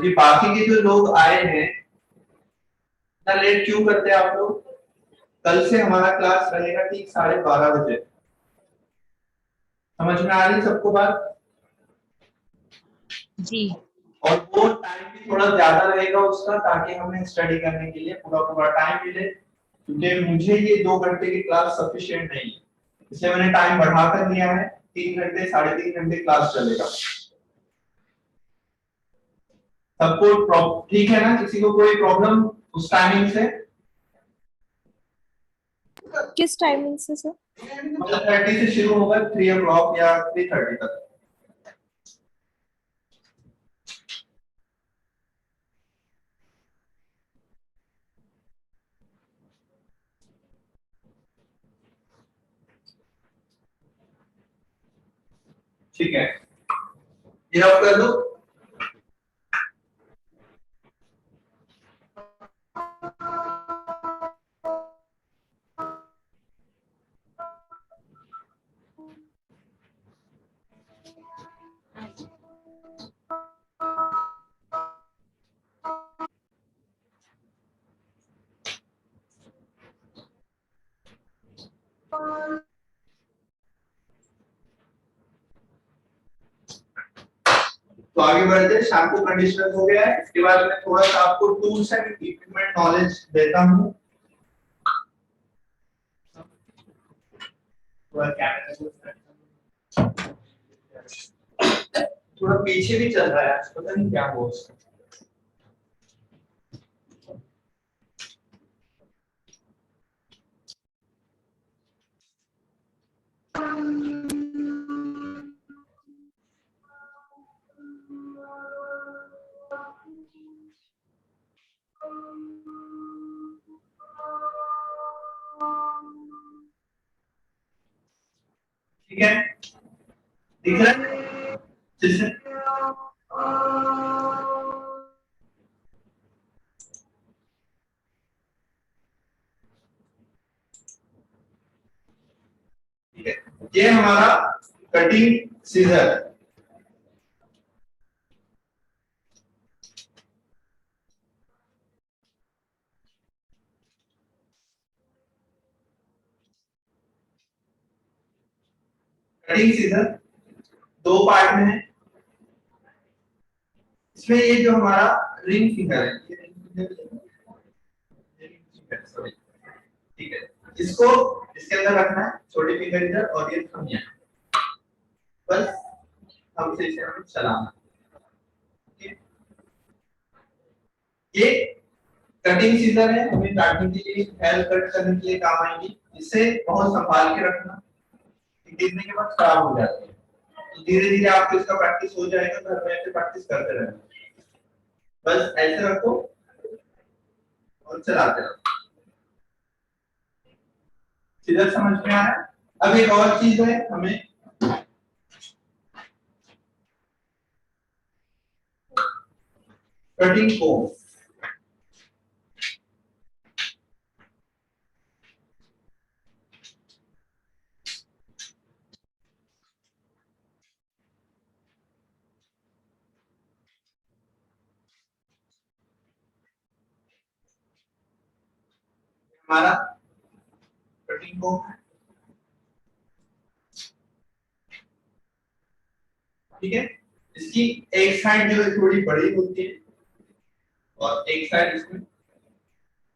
S1: ये बाकी के जो लोग आए हैं, इतना लेट क्यों करते हैं आप लोग? कल से हमारा क्लास रहेगा ठीक 12:30 बजे। समझ में आ रही सबको बात?
S5: जी।
S1: और वो टाइम भी थोड़ा ज्यादा रहेगा उसका, ताकि हमें स्टडी करने के लिए पूरा पूरा टाइम मिले, क्योंकि मुझे ये 2 घंटे की क्लास सफिशिएंट नहीं है, इसलिए मैंने टाइम बढ़ाकर लिया है। 3 घंटे 3.5 घंटे क्लास चलेगा। सबको ठीक है ना? किसी को कोई प्रॉब्लम उस टाइमिंग से?
S3: किस टाइमिंग से सर?
S1: 12:30 से शुरू होगा 3 o'clock या 3:30 तक। ठीक है, ये आप कर दो। तो आगे बढ़ते हैं। शैम्पू कंडीशनर हो गया है, इसके बाद मैं थोड़ा सा आपको टूल्स एंड इक्विपमेंट नॉलेज देता हूँ। थोड़ा पीछे भी चल रहा है आज, पता नहीं क्या हुआ उसका। ठीक है, दिख रहा है जिससे ठीक है, ये हमारा कटिंग सीजर। कटिंग सीजर दो पार्ट में है। इसमें ये जो हमारा रिंग फिंगर है, ठीक है, इसको इसके अंदर रखना है, छोटी फिंगर इधर और ये थंब यहाँ, बस हमसे इसे हमें चलाना। ठीक है, ये कटिंग सीजर है, हमें काटने के लिए, हेयर कट करने के लिए काम आएंगी। इसे बहुत संभाल के रखना, गिरने के बाद खराब हो जाती है। तो धीरे धीरे आपको इसका प्रैक्टिस हो जाएगा, घर में ऐसे प्रैक्टिस करते रहना, बस ऐसे रखो और चलाते रहो। सीधर समझ में आया? अब एक और चीज है, हमें कटिंग कोम। हमारा कटिंग कोम है, ठीक है। इसकी एक साइड जो है थोड़ी बड़ी होती है और एक साइड इसमें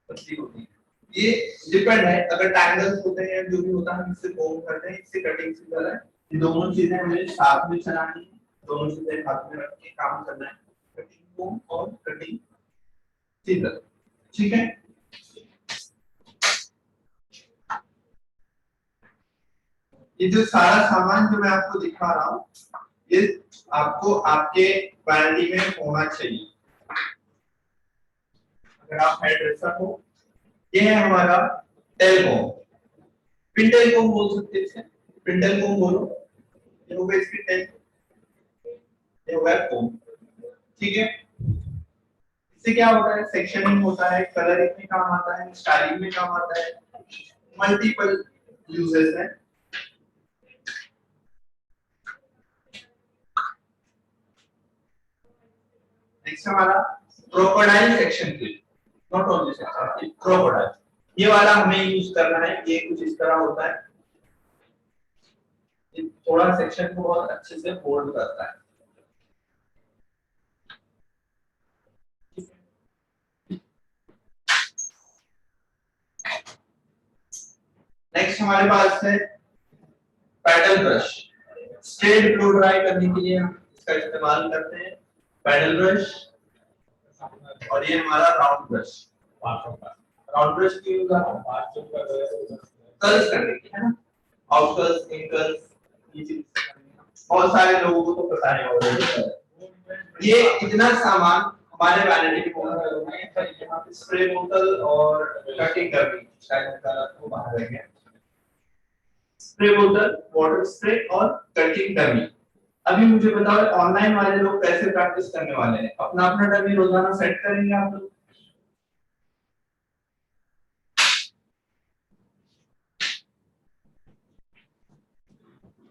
S1: पतली होती है। ये डिपेंड है, अगर टैंगल्स होते हैं जो भी होता है, हम इससे कोम करते हैं, इससे कटिंग सीजर है। ये दोनों चीजें हमें साथ में चलानी है, दोनों चीजें हाथ में रख के काम करना है, कटिंग कोम और कटिंग सीजर, ठीक है। ये जो सारा सामान जो मैं आपको दिखा रहा हूँ, ये आपको आपके वारंटी में होना चाहिए। अगर आप हेयर ड्रेसर हो, ये है हमारा टेलकोम, पिंटल कोम बोल सकते हैं इसे, पिंटल कोम बोलो, ये हो गया इसकी टेल, ये हो गया कोम, ठीक है। इससे क्या होता है, सेक्शनिंग होता है, कलरिंग में काम आता है, स्टाइलिंग में काम आता है, मल्टीपल यूजेस है। नेक्स्ट हमारा crocodile section clip, not only section clip, crocodile, ये वाला हमें यूज करना है। ये कुछ इस तरह होता है, ये थोड़ा सेक्शन को बहुत अच्छे से होल्ड करता है। नेक्स्ट हमारे पास है paddle brush, straight blow dry करने के लिए हम इसका इस्तेमाल करते हैं, पैडल ब्रश। और ये हमारा राउंड ब्रश, राउंड ब्रश की यूज कर्ल्स करने की है ना, आउटकर्ल्स, इनकर्ल्स, ये चीज बहुत सारे लोगों को तो पता है ऑलरेडी। ये इतना सामान हमारे वैनिटी में होना है, यहाँ पे स्प्रे बोतल और कटिंग करनी, शायद वो बाहर रह गया, स्प्रे बोतल, वाटर स्प्रे और कटिंग डमी। अभी मुझे बताओ, ऑनलाइन वाले लोग कैसे प्रैक्टिस करने वाले हैं? अपना अपना डमी रोजाना सेट करेंगे आप लोग?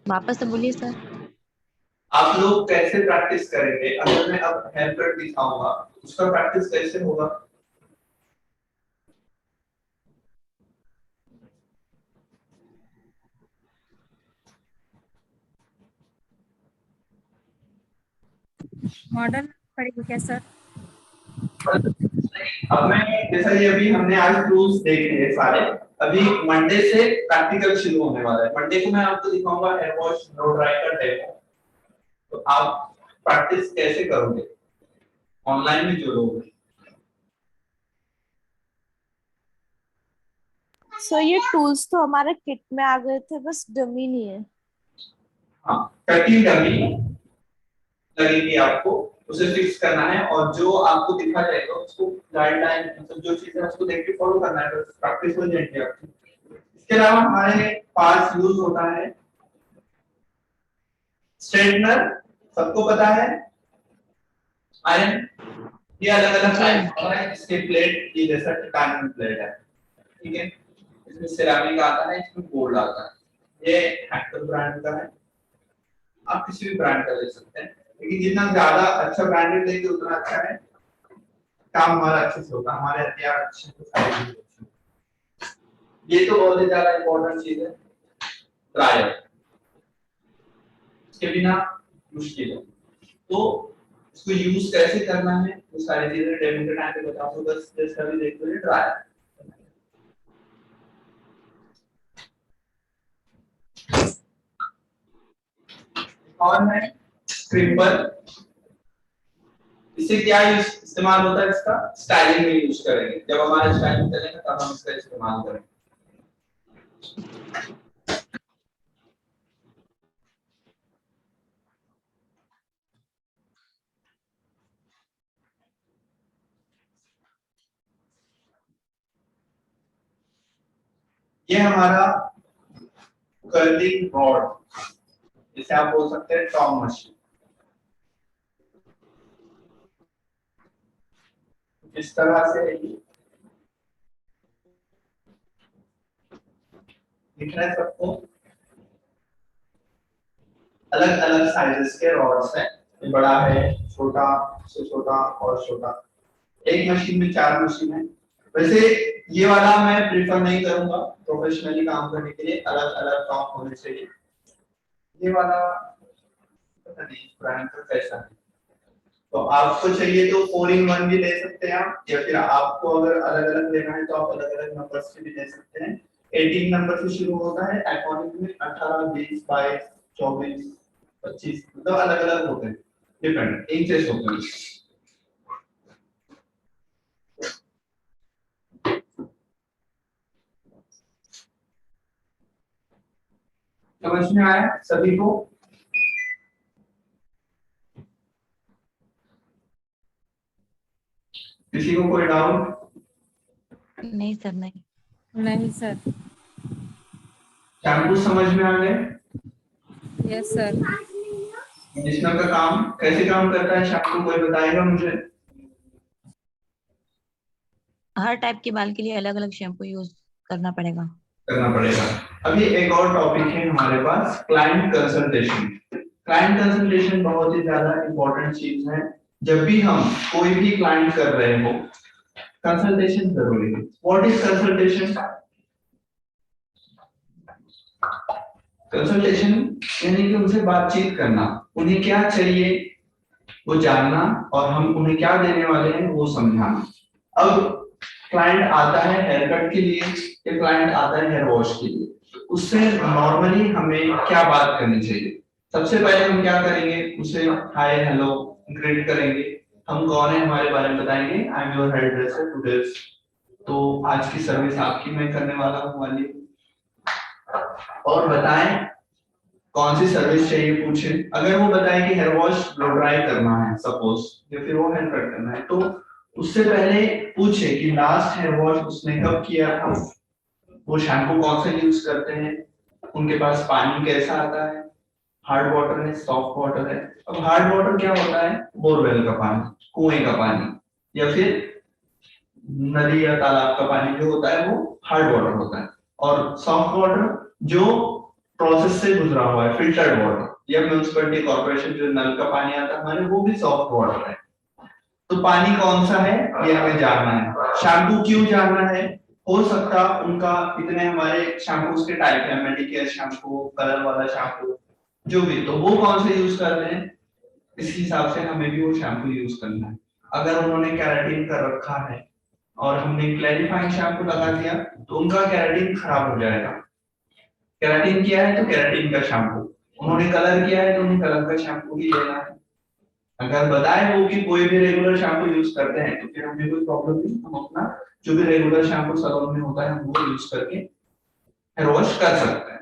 S5: वापस से बोलिए सर।
S1: आप लोग कैसे प्रैक्टिस करेंगे? अगर मैं अब हेयर कट दिखाऊंगा, उसका प्रैक्टिस कैसे होगा?
S2: मॉडर्न पड़ेगी क्या सर?
S1: अब मैं जैसा ये अभी हमने आज टूल्स देखे हैं सारे, अभी मंडे से प्रैक्टिकल शुरू होने वाला है। मंडे को मैं आपको दिखाऊंगा हेयर वॉश ब्लो ड्राई का डेमो, तो आप प्रैक्टिस कैसे करोगे ऑनलाइन में जो लोग हैं।
S3: सो ये टूल्स तो हमारे किट में आ गए थे, बस डमी नहीं है।
S1: हाँ, कटिंग डमी लगेगी आपको, उसे फिक्स करना है और जो आपको दिखा जाएगा उसको गाइडलाइन, मतलब जो चीजें उसको देख के फॉलो करना है, बस प्रैक्टिस हो जाएगी आपकी। इसके अलावा हमारे पास यूज होता है स्ट्रेटनर सबको पता है, आयरन, ये अलग अलग टाइप का है। इसके प्लेट ये जैसा टाइटैनियम प्लेट है, ठीक है। इसमें सिरेमिक आता है, इसमें गोल्ड आता है। ये हैक्टर ब्रांड का है, आप किसी भी ब्रांड का ले सकते हैं, लेकिन जितना ज्यादा अच्छा ब्रांडेड लेंगे उतना अच्छा है, काम हमारा अच्छे से होगा, हमारे हथियार अच्छे से सारी चीजें अच्छी। ये तो बहुत ही ज्यादा इंपॉर्टेंट चीज है, ड्रायर, इसके बिना मुश्किल है। तो इसको यूज कैसे करना है वो सारी चीजें डेमो के टाइम पे बताऊंगा, बस जस्ट अभी देख लो ड्रायर। और है क्रिम्पर, इससे क्या इस्तेमाल होता है, इसका स्टाइलिंग में यूज करेंगे, जब हमारा स्टाइलिंग चलेगा तब हम इसका इस्तेमाल करेंगे। ये हमारा कर्लिंग रॉड, जिसे आप बोल सकते हैं टॉम मशीन। इस तरह से दिख रहा है सबको, अलग अलग साइजेस के रॉड्स हैं, ये बड़ा है, छोटा से छोटा और छोटा। एक मशीन में 4 मशीन है। वैसे ये वाला मैं प्रेफर नहीं करूंगा प्रोफेशनली काम करने के लिए, अलग अलग काम होने चाहिए। ये वाला पता नहीं ब्रांड का कैसा है, तो आपको चाहिए तो 4-in-1 भी ले सकते हैं आप, या फिर आपको अगर अलग अलग लेना है तो आप अलग अलग नंबर से भी ले सकते हैं। 18 नंबर से शुरू होता है, इकोनॉमिक में 18, 20, 22, 24, 25, मतलब अलग अलग होते हैं, डिफरेंट इंचेस होते हैं। समझ में आया सभी को? किसी को कोई डाउट?
S5: नहीं सर, नहीं।
S2: नहीं सर।
S1: शैम्पू समझ में आ गए?
S2: Yes sir.
S1: कंडीशनर का काम कैसे काम करता है शैम्पू, कोई बताएगा मुझे?
S5: हर टाइप के बाल के लिए अलग अलग शैम्पू यूज करना पड़ेगा।
S1: अभी एक और टॉपिक है हमारे पास, क्लाइंट कंसल्टेशन। क्लाइंट कंसल्टेशन बहुत ही ज्यादा इंपॉर्टेंट चीज है। जब भी हम कोई भी क्लाइंट कर रहे हो, कंसल्टेशन जरूरी है। What is consultation? कंसल्टेशन यानी कि उनसे बातचीत करना, उन्हें क्या चाहिए वो जानना, और हम उन्हें क्या देने वाले हैं वो समझाना। अब क्लाइंट आता है हेयर कट के लिए या क्लाइंट आता है हेयर वॉश के लिए, उससे नॉर्मली हमें क्या बात करनी चाहिए? सबसे पहले हम क्या करेंगे, उसे हाय हेलो ग्रीट करेंगे, हम कौन है हमारे बारे में बताएंगे, I am your hairdresser today, तो आज की सर्विस आपकी मैं करने वाला हूँ वाली, और बताएं कौन सी सर्विस चाहिए पूछे। अगर वो बताए कि हेयर वॉश ब्लो ड्राई करना है सपोज, या फिर वो हेयर कट करना है, तो उससे पहले पूछे कि लास्ट हेयर वॉश उसने कब किया था, वो शैम्पू कौन सा यूज करते हैं, उनके पास पानी कैसा आता है, हार्ड वाटर है सॉफ्ट वाटर है। अब हार्ड वाटर क्या होता है, बोरवेल का पानी, कुएं का पानी, या फिर नदी या तालाब का पानी जो होता है वो हार्ड वाटर होता है, और सॉफ्ट वाटर जो प्रोसेस से गुजरा हुआ है, फिल्टर्ड वाटर, या म्युनिसिपैलिटी कॉर्पोरेशन जो नल का पानी आता है हमारे, वो भी सॉफ्ट वाटर है। तो पानी कौन सा है ये हमें जानना है। शैम्पू क्यों जानना है, हो सकता उनका इतने हमारे शैम्पूज के टाइप है, मेडिकेयर शैम्पू, कलर वाला शैम्पू, जो भी, तो वो कौन से यूज कर रहे हैं, इस हिसाब से हमें भी वो शैम्पू यूज करना है। अगर उन्होंने केराटिन कर रखा है और हमने क्लैरिफाइंग शैम्पू लगा दिया तो उनका केराटिन खराब हो जाएगा। केराटिन किया है तो केराटिन का शैम्पू, उन्होंने कलर किया है तो उन्हें कलर का शैम्पू ही लेना है। अगर बताए वो कि कोई भी रेगुलर शैम्पू यूज करते हैं तो फिर हमें कोई प्रॉब्लम नहीं, हम अपना जो भी रेगुलर शैम्पू सैलून में होता है हम वो यूज करके हेयर वॉश कर सकते हैं।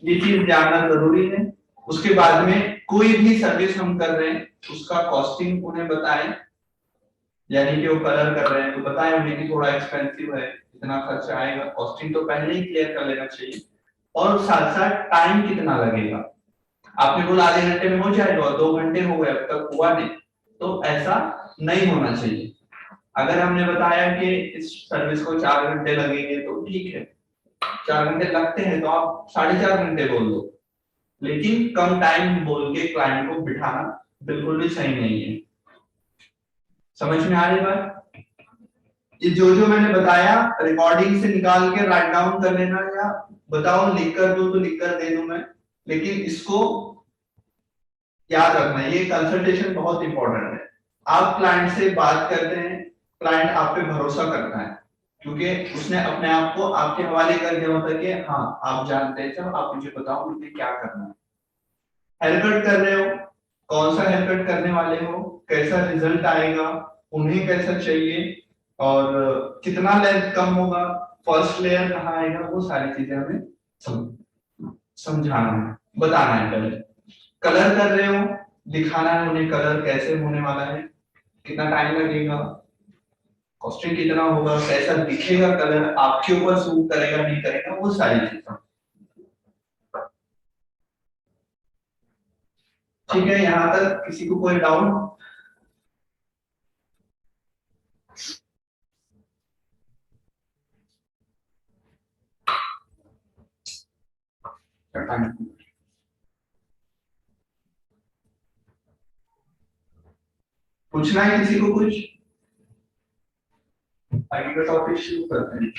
S1: ये चीज जानना जरूरी है। उसके बाद में कोई भी सर्विस हम कर रहे हैं उसका कॉस्टिंग उन्हें बताएं, यानी कि वो कलर कर रहे हैं तो बताएं उन्हें कि थोड़ा एक्सपेंसिव है, इतना खर्चा आएगा, कॉस्टिंग तो पहले ही क्लियर कर लेना चाहिए, और साथ साथ टाइम कितना लगेगा, आपने बोला आधे घंटे में हो जाएगा, 2 घंटे हो गए अब तक हुआ नहीं, तो ऐसा नहीं होना चाहिए। अगर हमने बताया कि इस सर्विस को 4 घंटे लगेंगे तो ठीक है, 4 घंटे लगते हैं तो आप 4.5 घंटे बोल दो, लेकिन कम टाइम बोल के क्लाइंट को बिठाना बिल्कुल भी सही नहीं है। समझ में आ रही बात? ये जो मैंने बताया रिकॉर्डिंग से निकाल के राइट डाउन कर लेना, या बताओ लिख कर दो तो लिख कर दे दूं मैं, लेकिन इसको याद रखना, ये कंसल्टेशन बहुत इंपॉर्टेंट है। आप क्लाइंट से बात करते हैं, क्लाइंट आप पे भरोसा करता है क्योंकि उसने अपने आप को आपके हवाले कर दिया होता है कि हाँ आप जानते हैं, सब आप मुझे बताओ मुझे क्या करना है। हेयर कट कर रहे हो, कौन सा हेयर कट करने वाले हो, कैसा रिजल्ट आएगा, उन्हें कैसा चाहिए और कितना लेंथ कम होगा, फर्स्ट लेयर कहाँ आएगा, वो सारी चीजें हमें समझाना है, बताना है। पहले कलर कर रहे हो, दिखाना है उन्हें कलर कैसे होने वाला है, कितना टाइम लगेगा, कॉस्टिंग कितना होगा, कैसा दिखेगा कलर, आपके ऊपर सूट करेगा नहीं करेगा, वो सारी चीजें। ठीक है, यहाँ तक किसी को कोई डाउट? पूछना है किसी को कुछ? आगे का टॉपिक शुरू करते हैं।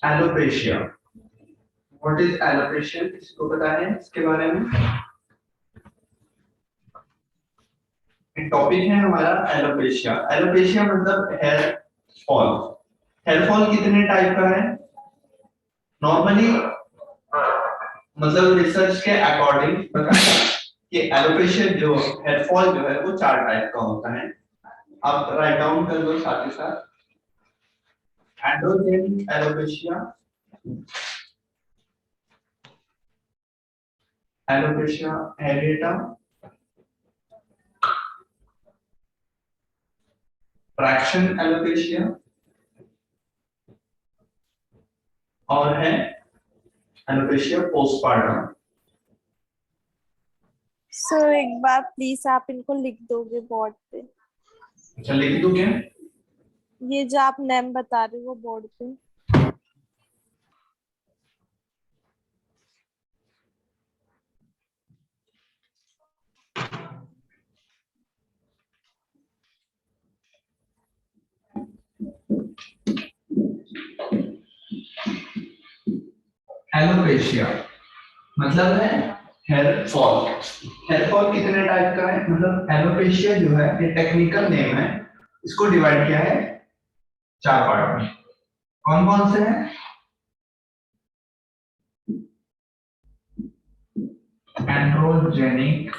S1: एलोपेशिया, व्हाट इज एलोपेशिया, किसको पता है इसके बारे में? टॉपिक है हमारा एलोपेशिया। एलोपेशिया मतलब हेयर फॉल। हेयर फॉल कितने टाइप का है? नॉर्मली मतलब रिसर्च के अकॉर्डिंग बताया कि एलोपेशिया जो हेयर फॉल जो है वो 4 टाइप का होता है। आप राइट डाउन कर दो साथ ही साथ। Androgenic alopecia, alopecia areata, fraction alopecia और है एलोपेशिया पोस्टपार्टम।
S3: सर एक बार प्लीज आप इनको लिख दोगे बोर्ड पे?
S1: अच्छा लिख दूं क्या?
S3: ये जो आप नेम बता रहे हो बोर्ड पे।
S1: एलोपेशिया मतलब है हेयर फॉल। हेयर फॉल कितने टाइप का है? मतलब एलोपेशिया जो है ये टेक्निकल नेम है, इसको डिवाइड किया है 4 पार्ट में। कौन कौन से हैं? Androgenic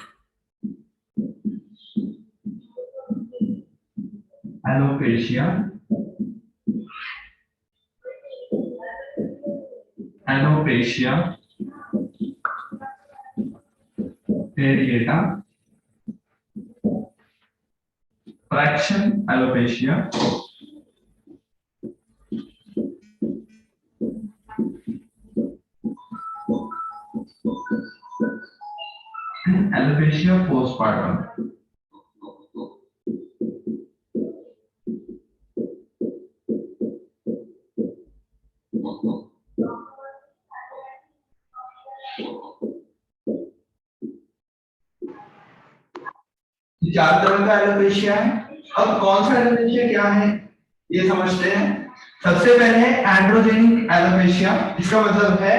S1: alopecia, alopecia areata, fraction alopecia, alopecia postpartum. चार तरह का एलोपेशिया है। अब कौन सा एलोपेशिया क्या है ये समझते हैं। सबसे पहले है एंड्रोजेनिक एलोपेशिया। इसका मतलब है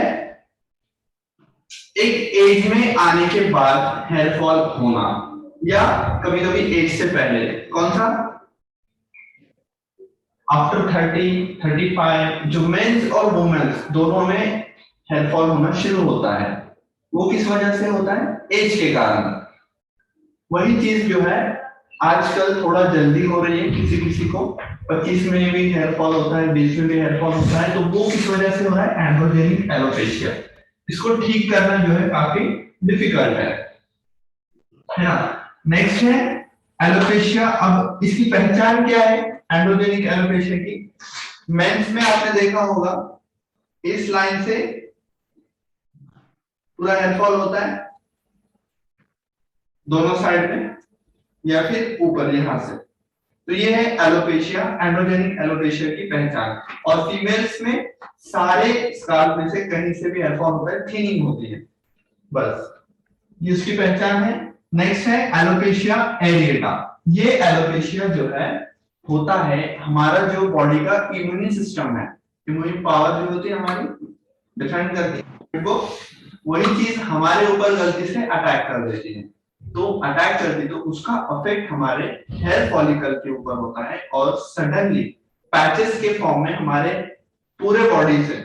S1: एक एज में आने के बाद हेयर फॉल होना या कभी कभी एज से पहले, कौन सा? आफ्टर 30, 35 जो मेंस और वुमेन्स दोनों में हेयर फॉल होना शुरू होता है, वो किस वजह से होता है? एज के कारण। वही चीज जो है आजकल थोड़ा जल्दी हो रही है, किसी किसी को 25 में भी हेयर फॉल होता है, 20 में भी हेयर फॉल होता है, तो वो किस वजह से हो रहा है? Androgenic alopecia. इसको ठीक करना जो है काफी डिफिकल्ट है ना। नेक्स्ट है एलोपेशिया। अब इसकी पहचान क्या है एंड्रोजेनिक एलोपेशिया की? मेंस में आपने देखा होगा इस लाइन से पूरा हेयर फॉल होता है दोनों साइड में, या फिर ऊपर यहां से, तो ये है एलोपेशिया, एंड्रोजेनिक एलोपेशिया की पहचान। और फीमेल्स में सारे स्काल्प में से कहीं से भी हेयर फॉल होता है, थिनिंग होती है, बस ये उसकी पहचान है। नेक्स्ट है एलोपेशिया एरिएटा। ये एलोपेशिया जो है होता है हमारा जो बॉडी का इम्यून सिस्टम है, इम्यून पावर जो होती है हमारी डिफेंड करती है को, वही चीज हमारे ऊपर गलती से अटैक कर देती है, तो अटैक करती तो उसका इफेक्ट हमारे हेयर फॉलिकल के ऊपर होता है और सडनली पैचेस के फॉर्म में हमारे पूरे बॉडी से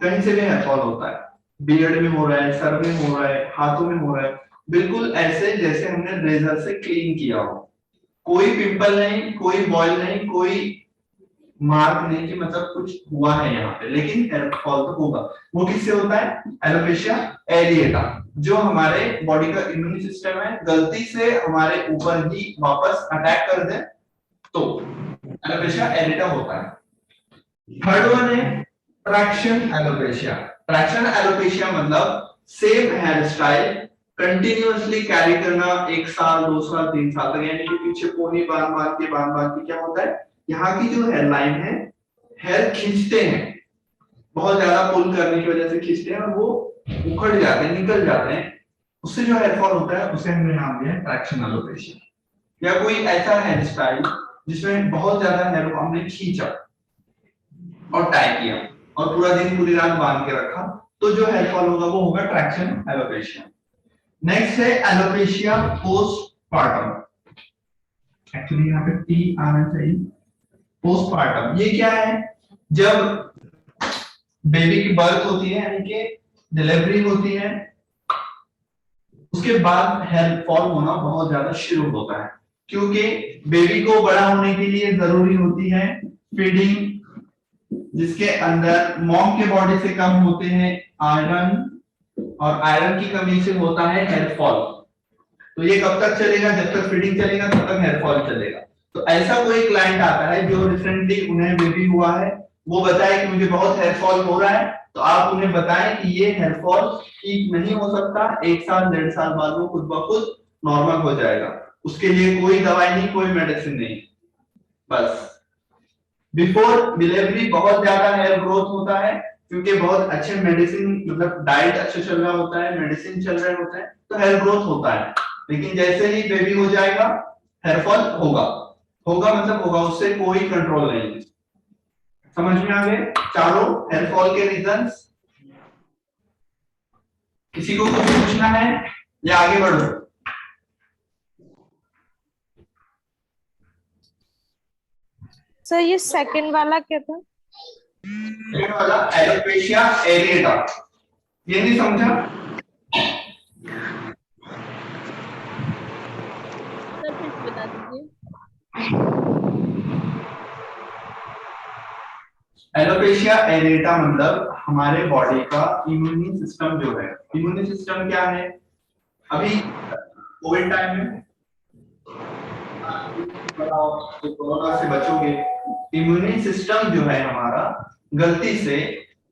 S1: कहीं से भी हेयर फॉल होता है। बियर्ड में हो रहा है, सर में हो रहा है, हाथों में हो रहा है, बिल्कुल ऐसे जैसे हमने रेजर से क्लीन किया हो। कोई पिंपल नहीं, कोई बॉयल नहीं, कोई मार्क नहीं कि मतलब कुछ हुआ है यहाँ पे, लेकिन हेयर फॉल तो होगा। वो किससे होता है? एलोपेशिया एरिएटा, जो हमारे बॉडी का इम्यून सिस्टम है गलती से हमारे ऊपर ही वापस अटैक कर दे तो एलोपेशिया एरिएटा होता है। थर्ड वन है ट्रैक्शन एलोपेशिया। ट्रैक्शन एलोपेशिया मतलब same here style continuously carry करना 1 साल 2 साल 3 साल तक, यानी कि पीछे पोनी बांध के क्या होता है, यहाँ की जो हेयर लाइन है हेयर खींचते हैं, बहुत ज्यादा पुल करने की वजह से खींचते हैं और वो उखड़ जाते हैं, निकल जाते हैं, उससे जो हेयर फॉल होता है उसे हमने नाम दिया है ट्रैक्शन एलोपेशिया। या कोई ऐसा हेयर स्टाइल जिसमें बहुत ज्यादा हेयर को हमने खींचा और टाई किया और पूरा दिन पूरी रात बांध के रखा, तो जो हेयर फॉल होगा वो होगा ट्रैक्शन एलोपेशिया। नेक्स्ट है एलोपेशिया पोस्टपार्टम। एक्चुअली यहाँ पे टी आना चाहिए। पोस्टपार्टम ये क्या है? जब बेबी की बर्थ होती है यानी कि डिलीवरी होती है, उसके बाद हेयर फॉल होना बहुत ज्यादा शुरू होता है, क्योंकि बेबी को बड़ा होने के लिए जरूरी होती है फीडिंग, जिसके अंदर मॉम के बॉडी से कम होते हैं आयरन, और आयरन की कमी से होता है हेयर फॉल। तो ये कब तक चलेगा? जब तक फीडिंग चलेगा तब तक हेयर फॉल चलेगा। तो ऐसा कोई क्लाइंट आता है जो रिसेंटली उन्हें बेबी हुआ है, वो बताए कि मुझे बहुत हेयर फॉल हो रहा है, तो आप उन्हें बताएं कि ये हेयर फॉल ठीक नहीं हो सकता, 1 साल 1.5 साल बाद वो खुद ब खुद नॉर्मल हो जाएगा, उसके लिए कोई दवाई नहीं, कोई मेडिसिन नहीं, बस बिफोर डिलीवरी बहुत ज्यादा हेयर ग्रोथ होता है, क्योंकि बहुत अच्छे मेडिसिन मतलब डाइट अच्छा चल रहा होता है, मेडिसिन चल रहे होते हैं, तो हेयर ग्रोथ होता है। लेकिन जैसे ही बेबी हो जाएगा हेयर फॉल होगा मतलब होगा, उससे कोई कंट्रोल नहीं है। समझ में आ गए चारों हेयर फॉल के रीजंस? किसी को कुछ पूछना है या आगे बढ़ो?
S3: सर ये सेकंड वाला क्या था?
S1: सेकंड वाला एलोपेशिया एरिएटा, ये नहीं समझा?
S4: सर फिर से बता दीजिए।
S1: एलोपेशिया एरिएटा मतलब हमारे बॉडी का इम्यून सिस्टम जो है, इम्यून सिस्टम क्या है? अभी कोविड टाइम में तो कोरोना से बचोगे, इम्यून सिस्टम जो है हमारा गलती से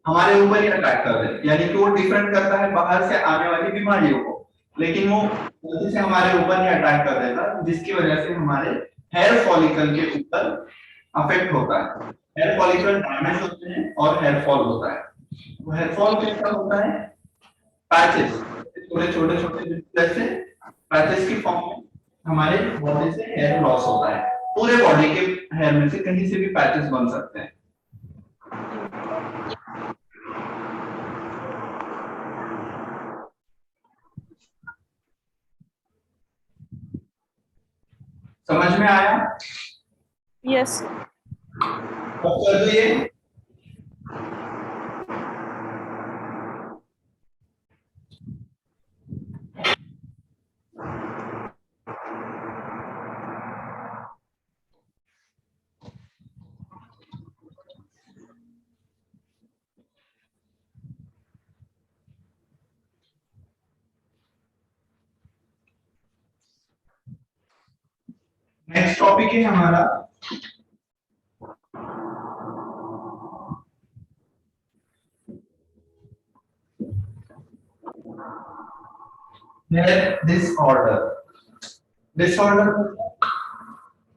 S1: हमारे ऊपर ही अटैक कर दे, यानी कि वो डिफेंड करता है बाहर से आने वाली बीमारियों को, लेकिन वो गलती से हमारे ऊपर ही अटैक कर देता, जिसकी वजह से हमारे हेयर फॉलिकल के ऊपर अफेक्ट होता है, हेयर फॉलिकल डैमेज होते हैं और हेयर फॉल होता है। वो हेयर फॉल कैसा होता है? पैचेस, छोटे छोटे जैसे पैचेस की फॉर्म में हमारे बॉडी से हेयर लॉस होता है, पूरे बॉडी के हेयर में से कहीं से भी पैचेस बन सकते हैं। समझ में आया?
S3: यस
S1: अब कर दो ये। नेक्स्ट टॉपिक है हमारा डिसऑर्डर। डिसऑर्डर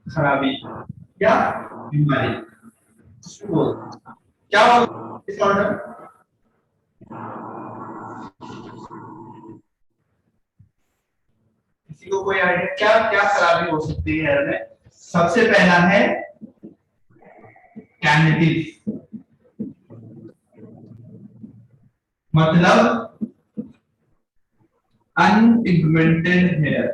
S1: खराबी या बीमारी, क्या डिसऑर्डर? किसी को कोई आइडिया क्या क्या खराबी हो सकती है हेयर में? सबसे पहला है कैविटीज, मतलब अनपिगमेंटेड हेयर।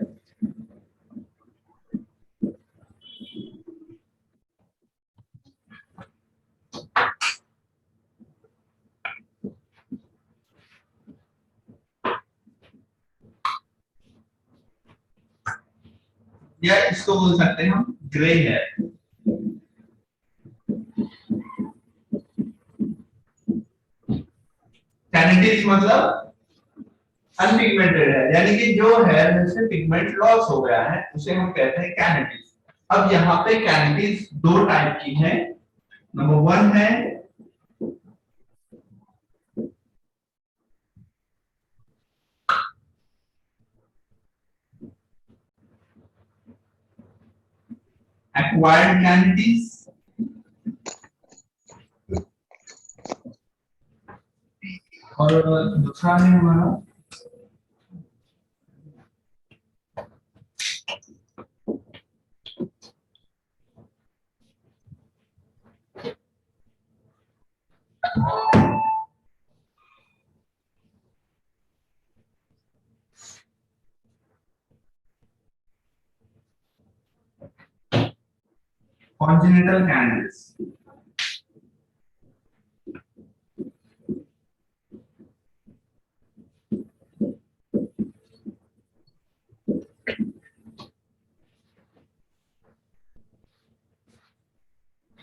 S1: या इसको बोल सकते हैं हम ग्रे हेयर। कैविटीज मतलब अनपिगमेंटेड है, यानी कि जो हेयर में से पिगमेंट लॉस हो गया है उसे हम कहते हैं कैविटीज। अब यहाँ पे कैविटीज दो टाइप की हैं। नंबर 1 है acquired cavities और दूसरा है हमारा congenital cavities।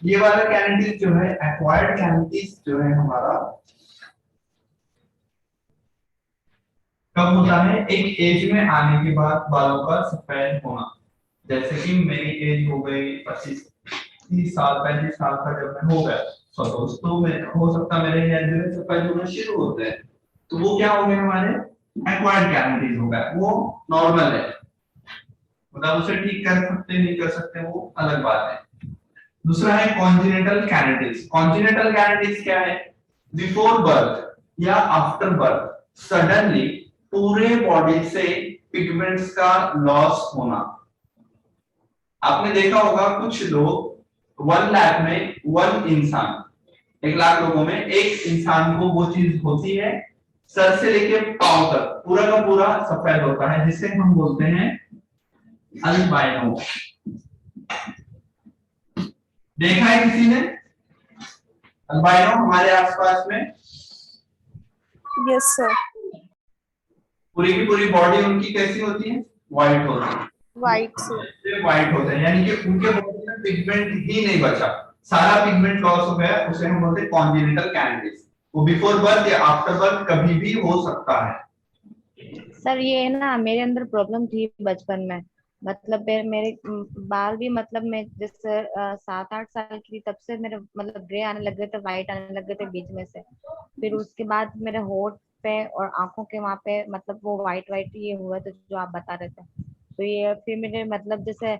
S1: ये वाला कैविटीज जो है, एक्वायर्ड कैविटीज जो है हमारा, कब होता है? एक एज में आने के बाद बालों का सफेद होना। जैसे कि मेरी एज हो गई 25-30 साल, 35 साल का जब मैं हो गया तो दोस्तों में हो सकता मेरे हेयर जो है सफेद होना शुरू होते हैं, तो वो क्या हो गए? हमारे एक्वायर्ड कैविटीज हो गए। वो नॉर्मल है, मतलब उसे ठीक कर सकते नहीं कर सकते वो अलग बात है। दूसरा है कॉन्जेनिटल कैविटीज। कॉन्जेनिटल कैविटीज क्या है? बिफोर बर्थ या आफ्टर बर्थ सडनली पूरे बॉडी से पिगमेंट्स का लॉस होना। आपने देखा होगा कुछ लोग 1 लाख में 1 इंसान, 1 लाख लोगों में एक इंसान को वो चीज होती है, सर से लेके पांव तक पूरा का पूरा सफेद होता है, जिसे हम बोलते हैं अल्बाइनो। देखा है किसी ने अल्बाइनो हमारे आसपास में?
S3: Yes sir.
S1: पूरी की पूरी बॉडी उनकी कैसी होती है? व्हाइट होती है।
S3: व्हाइट से
S1: व्हाइट होते हैं, यानी कि उनके बॉडी में पिगमेंट ही नहीं बचा, सारा पिगमेंट लॉस हो गया, उसे हम बोलते हैं कॉन्जेनिटल कैविटीज। वो बिफोर बर्थ या आफ्टर बर्थ कभी भी हो सकता है।
S5: सर ये ना मेरे अंदर प्रॉब्लम थी बचपन में, मतलब मेरे बाल भी, मतलब मैं जैसे 7-8 साल की थी तब से मेरे मतलब ग्रे आने लग गए थे, व्हाइट आने लग गए थे बीच में से। फिर उसके बाद मेरे होठ पे और आंखों के वहां पे मतलब वो व्हाइट व्हाइट ये हुआ, तो जो आप बता रहे थे, तो ये फिर मेरे मतलब जैसे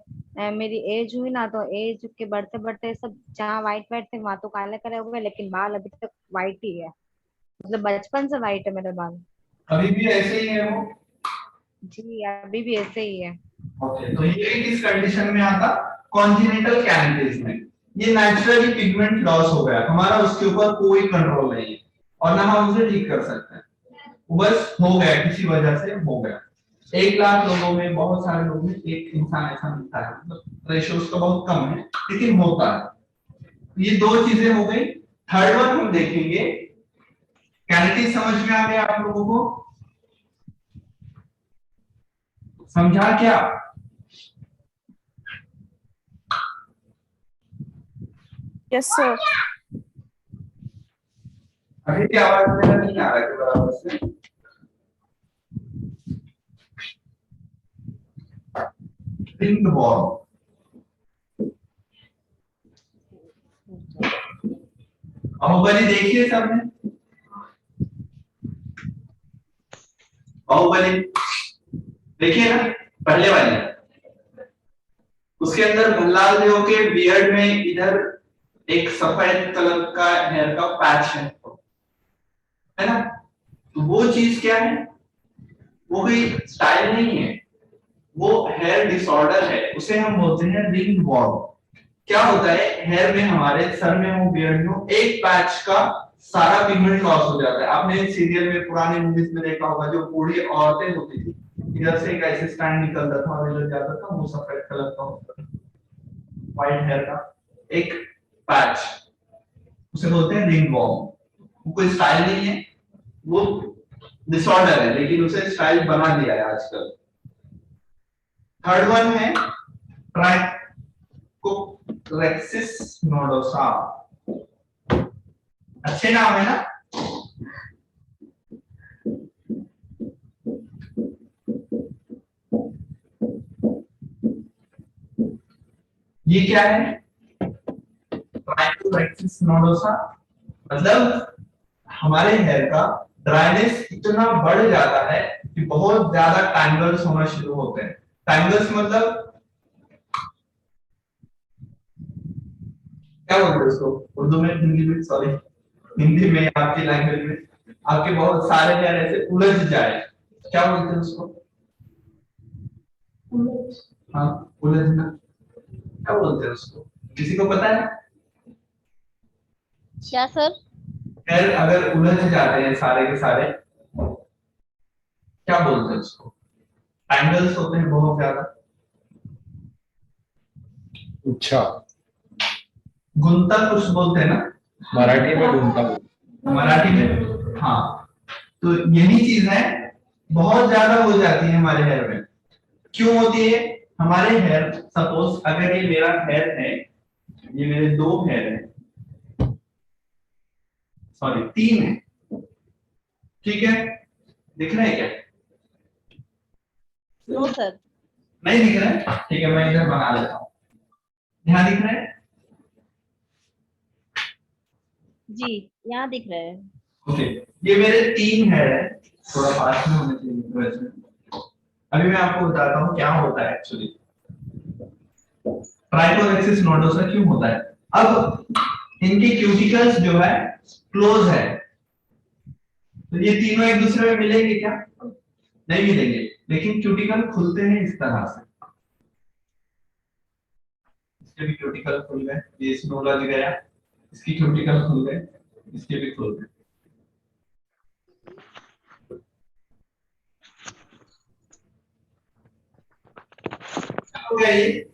S5: मेरी एज हुई ना, तो एज के बढ़ते बढ़ते सब जहाँ व्हाइट व्हाइट थे वहां तो काले काले हो गए, लेकिन बाल अभी तक व्हाइट ही है, मतलब बचपन से व्हाइट है मेरे बाल।
S1: अभी भी ऐसे ही है वो?
S5: जी अभी भी ऐसे ही है।
S1: ओके, तो ये किस कंडीशन में आता? कॉन्जेनिटल कैविटीज में। ये नेचुरली पिगमेंट लॉस हो गया, हमारा उसके ऊपर कोई कंट्रोल नहीं है और ना हम उसे ठीक कर सकते हैं, बस हो गया, किसी वजह से हो गया। 1 लाख लोगों में, बहुत सारे लोगों में एक इंसान ऐसा मिलता है, मतलब रेशियो उसका बहुत कम है लेकिन होता है। ये 2 चीजें हो गई। थर्ड वन हम देखेंगे, कैविटी समझ में आ गया आप लोगों को? समझा क्या?
S3: Yes sir.
S1: अभी की आवाज मेरा नहीं आ रहा है बराबर से। रिंग बॉल, बाहुबली देखिए सबने? बाहुबली देखिए ना, पहले वाली। उसके अंदर भल्लाल देव के बियर्ड में इधर एक सफेद कलर का हेयर का पैच है ना? तो वो चीज क्या है? वो कोई स्टाइल नहीं है, वो हेयर डिसऑर्डर है, उसे हम बोलते हैं रिंग वॉल। क्या होता है, हेयर में, हमारे सर में हो, बियर्ड में हो, एक पैच का सारा पिगमेंट लॉस हो जाता है। आपने सीरियल में, पुराने मूवीज में देखा होगा, जो बूढ़ी औरतें होती थी, इधर से एक ऐसे स्टैंड निकलता था और इधर जाता था, वो सफेद कलर का होता था, व्हाइट हेयर का एक पैच, उसे बोलते हैं रिंग वॉल। वो कोई स्टाइल नहीं है, वो डिसऑर्डर है, लेकिन उसे स्टाइल बना दिया है आजकल। थर्ड वन है ट्राइकोरेक्सिस नोडोसा। अच्छे नाम है ना? ये क्या है? ट्राइकोरेक्सिस नोडोसा मतलब हमारे हेयर का ड्राइनेस इतना बढ़ जाता है कि बहुत ज्यादा टैंगल्स होना शुरू होते हैं। टैंगल्स मतलब क्या बोलते हैं उसको उर्दू में, हिंदी में, सॉरी हिंदी में, आपकी लैंग्वेज में, आपके बहुत सारे हेयर ऐसे उलझ जाए, क्या बोलते हैं उसको? हाँ, उलझना, क्या बोलते हैं उसको? किसी को पता है?
S4: क्या सर?
S1: हेयर अगर उलझ जाते हैं सारे के सारे, क्या बोलते हैं उसको? टैंगल्स होते हैं बहुत ज्यादा।
S7: अच्छा,
S1: गुंता कुछ बोलते हैं ना
S7: मराठी में ढूंढता हूँ।
S1: मराठी में? हाँ, तो यही चीज है, बहुत ज्यादा हो जाती है हमारे हेयर में। क्यों होती है? हमारे हेयर, सपोज अगर ये मेरा हेयर है, ये मेरे 2 हेयर है, सॉरी 3 है, ठीक है? दिख रहा है क्या?
S4: No sir.
S1: नहीं दिख रहा है? ठीक है, मैं इधर बना लेता हूँ। यहाँ दिख रहा है?
S4: जी, यहाँ दिख रहा है।
S1: ओके, ये मेरे 3 हेयर है, थोड़ा पास में होने चाहिए वैसे। अभी मैं आपको बताता हूँ क्या होता है एक्चुअली, ट्राइकोरेक्सिस नोडोसा क्यों होता है। अब इनके क्यूटिकल्स जो है क्लोज है, तो ये तीनों एक दूसरे में मिलेंगे क्या? नहीं मिलेंगे, लेकिन क्यूटिकल खुलते हैं इस तरह से। इसके भी क्यूटिकल खुल गए, ये इसमें उलझ गया, इसकी क्यूटिकल खुल गए, इसके भी खुल गए। हो गया, ये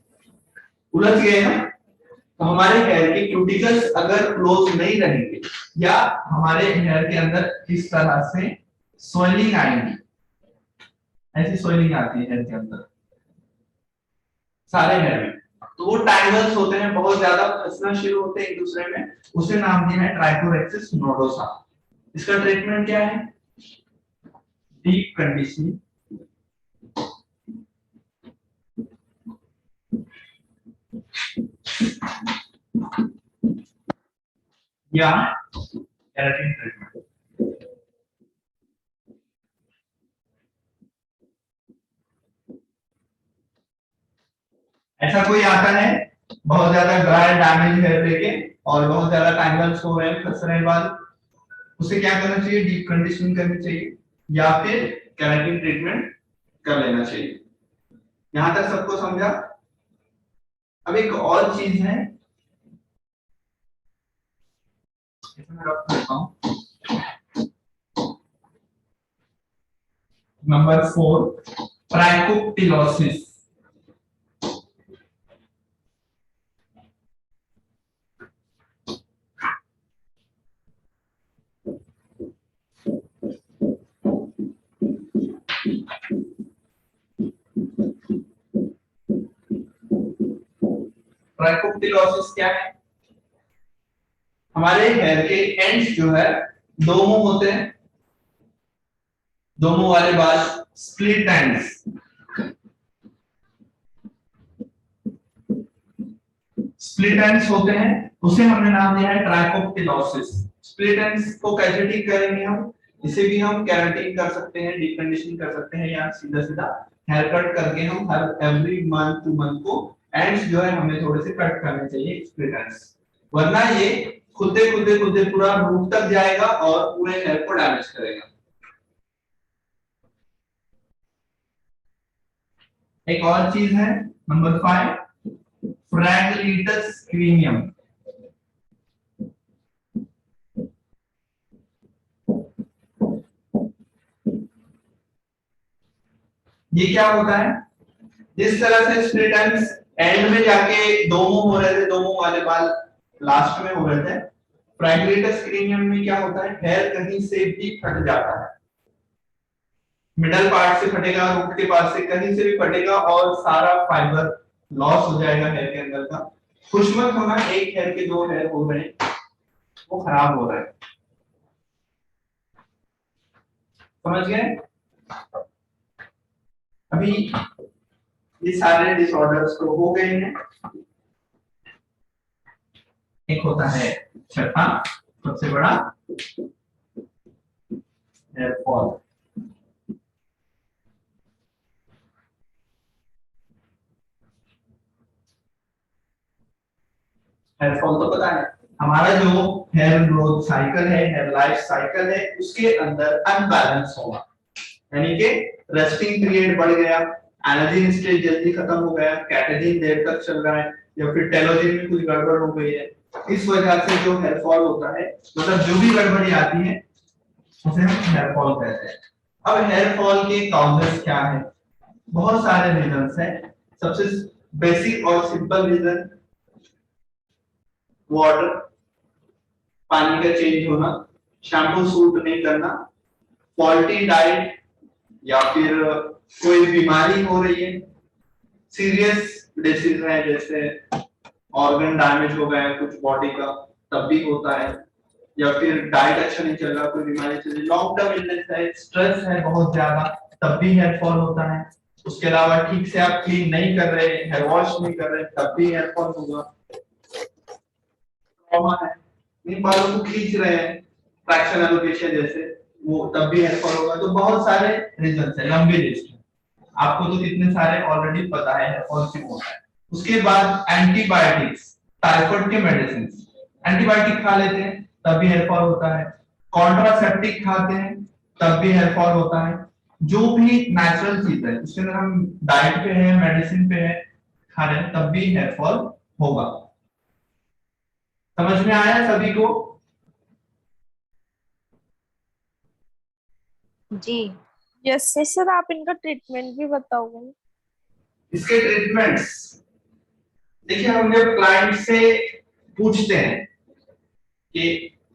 S1: उलझ गए ना? तो हमारे हेयर के क्यूटिकल्स अगर क्लोज नहीं रहेंगे, या हमारे हेयर के अंदर इस तरह से सोइलिंग आएंगी, ऐसी सोइलिंग आती है हेयर के अंदर सारे हेयर में, तो वो टैंगल्स होते हैं, बहुत ज्यादा फंसना शुरू होते हैं एक दूसरे में, उसे नाम दिया है ट्राइकोरेक्सिस नोडोसा। इसका ट्रीटमेंट क्या है? डीप कंडीशनिंग, या केराटिन ट्रीटमेंट। ऐसा कोई आता है बहुत ज्यादा ड्राई डैमेज हेयर लेके और बहुत ज्यादा टैंगल्स हो रहे हैं, फंस रहे हैं बाल, उसे क्या करना चाहिए? डीप कंडीशनिंग करनी चाहिए या फिर केराटिन ट्रीटमेंट कर लेना चाहिए। यहां तक सबको समझा? अब एक और चीज है, मैं रख देता हूं, नंबर 4, ट्राइकोप्टिलोसिस। ट्राइकोप्टिलोसिस क्या है? हमारे हेयर के एंड्स जो है दो मुंह होते हैं, दो मुंह वाले बाल स्प्लिट एंड्स। स्प्लिट एंड्स होते हैं, उसे हमने नाम दिया है ट्राइकोप्टिलोसिस। स्प्लिट एंड्स को कैसे ठीक करेंगे हम? इसे भी हम केराटिन कर सकते हैं, डीप कंडीशनिंग कर सकते हैं, या सीधा सीधा हेयर कट करके हम हर एवरी मंथ टू मंथ को एंड्स जो है हमें थोड़े से कट करने चाहिए स्प्लिट एंड्स, वरना ये खुदे खुदे खुदे पूरा रूट तक जाएगा और पूरे हेयर को डैमेज करेगा। एक और चीज है नंबर 5, फ्रैगलिटस क्रीनियम। ये क्या होता है? जिस तरह से स्प्लिट एंड्स एंड में जाके दो मुंह हो रहे थे, दो मुंह वाले बाल लास्ट में हो रहे थे, फ्रैगलिटस क्रीनियम में क्या होता है? हेयर कहीं से भी फट जाता है, मिडल पार्ट से फटेगा, रूट के पास से कहीं से भी फटेगा और सारा फाइबर लॉस हो जाएगा हेयर के अंदर का। खुश मत होना, एक हेयर के दो हेयर हो रहे हैं, वो खराब हो रहा है, समझ गए? अभी ये सारे डिसऑर्डर्स तो हो गए हैं। एक होता है छठा सबसे बड़ा, हेयर फॉल। हेयर फॉल तो पता है, हमारा जो हेयर ग्रोथ साइकिल है, हेयर लाइफ साइकिल है, उसके अंदर अनबैलेंस होगा, यानी कि रेस्टिंग पीरियड बढ़ गया, एनाजिन स्टेज जल्दी खत्म हो गया, कैटेजिन देर तक चल रहा है, या फिर टेलोजिन में कुछ गड़बड़ हो गई है, इस वजह से जो हेयर फॉल होता है, मतलब जो भी गड़बड़ी आती है उसे हम हेयर फॉल कहते हैं। अब हेयर फॉल के कॉजेस क्या है? बहुत सारे रीजंस हैं। सबसे बेसिक और सिंपल रीजन वाटर, पानी का चेंज होना, शैम्पू सूट नहीं करना, फॉल्टी डाइट, या फिर कोई बीमारी हो रही है, सीरियस डिसीज है जैसे ऑर्गन डैमेज हो गया है कुछ बॉडी का, तब भी होता है, या फिर डाइट अच्छा नहीं चल रहा, कोई बीमारी चल रही, लॉन्ग टर्म इलनेस है, स्ट्रेस है बहुत ज्यादा, तब भी हेयर फॉल होता है। उसके अलावा ठीक से आप क्लीन नहीं कर रहे, हेयर वॉश नहीं कर रहे, तब भी हेयर फॉल होगा। ट्रॉमा है, इन बालों को खींच रहे हैं, फ्रैक्शन एलोपेशिया जैसे, वो तब भी हेयर फॉल होगा। तो बहुत सारे रीजंस है, लंबी लिस्ट है, आपको तो कितने सारे ऑलरेडी पता है हेयर फॉल क्यों होता है। उसके बाद एंटीबायोटिक्स, टाइफाइड के मेडिसिन, एंटीबायोटिक खा लेते हैं तब भी हेयर फॉल होता है, कॉन्ट्रासेप्टिक खाते हैं तब भी हेयर फॉल होता है। जो भी नेचुरल चीज है उसके अंदर हम डाइट पे है, मेडिसिन पे है, खा रहे हैं, तब भी हेयर फॉल होगा। समझ में आया सभी को?
S5: जी
S3: यस सर, आप इनका ट्रीटमेंट भी बताओगे?
S1: इसके ट्रीटमेंट्स देखिए, हम जब क्लाइंट से पूछते हैं कि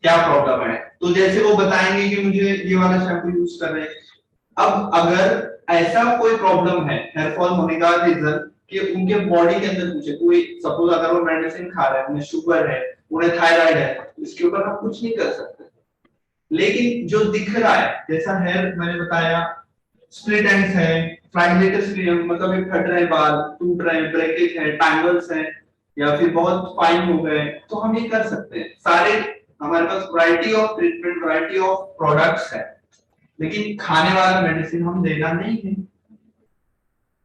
S1: क्या प्रॉब्लम है, तो जैसे वो बताएंगे कि मुझे ये वाला शैम्पू यूज कर रहे हैं। अब अगर ऐसा कोई प्रॉब्लम है हेयर फॉल होने का रीजन कि उनके बॉडी के अंदर पूछे, कोई सपोज अगर वो मेडिसिन खा रहे हैं, उन्हें शुगर है, उन्हें थायराइड है, इसके ऊपर हम कुछ नहीं कर सकते। लेकिन जो दिख रहा है, जैसा हेयर मैंने बताया, स्प्लिट एंड्स है, फ्रैगलिटस मतलब ये फट रहे बाल, टूट रहे, ब्रेकेज है, टैंगल्स है, या फिर बहुत फाइन हो गए, तो हम ये कर सकते हैं। सारे हमारे पास variety of treatment, variety of products है, लेकिन खाने वाला मेडिसिन हम देना नहीं है,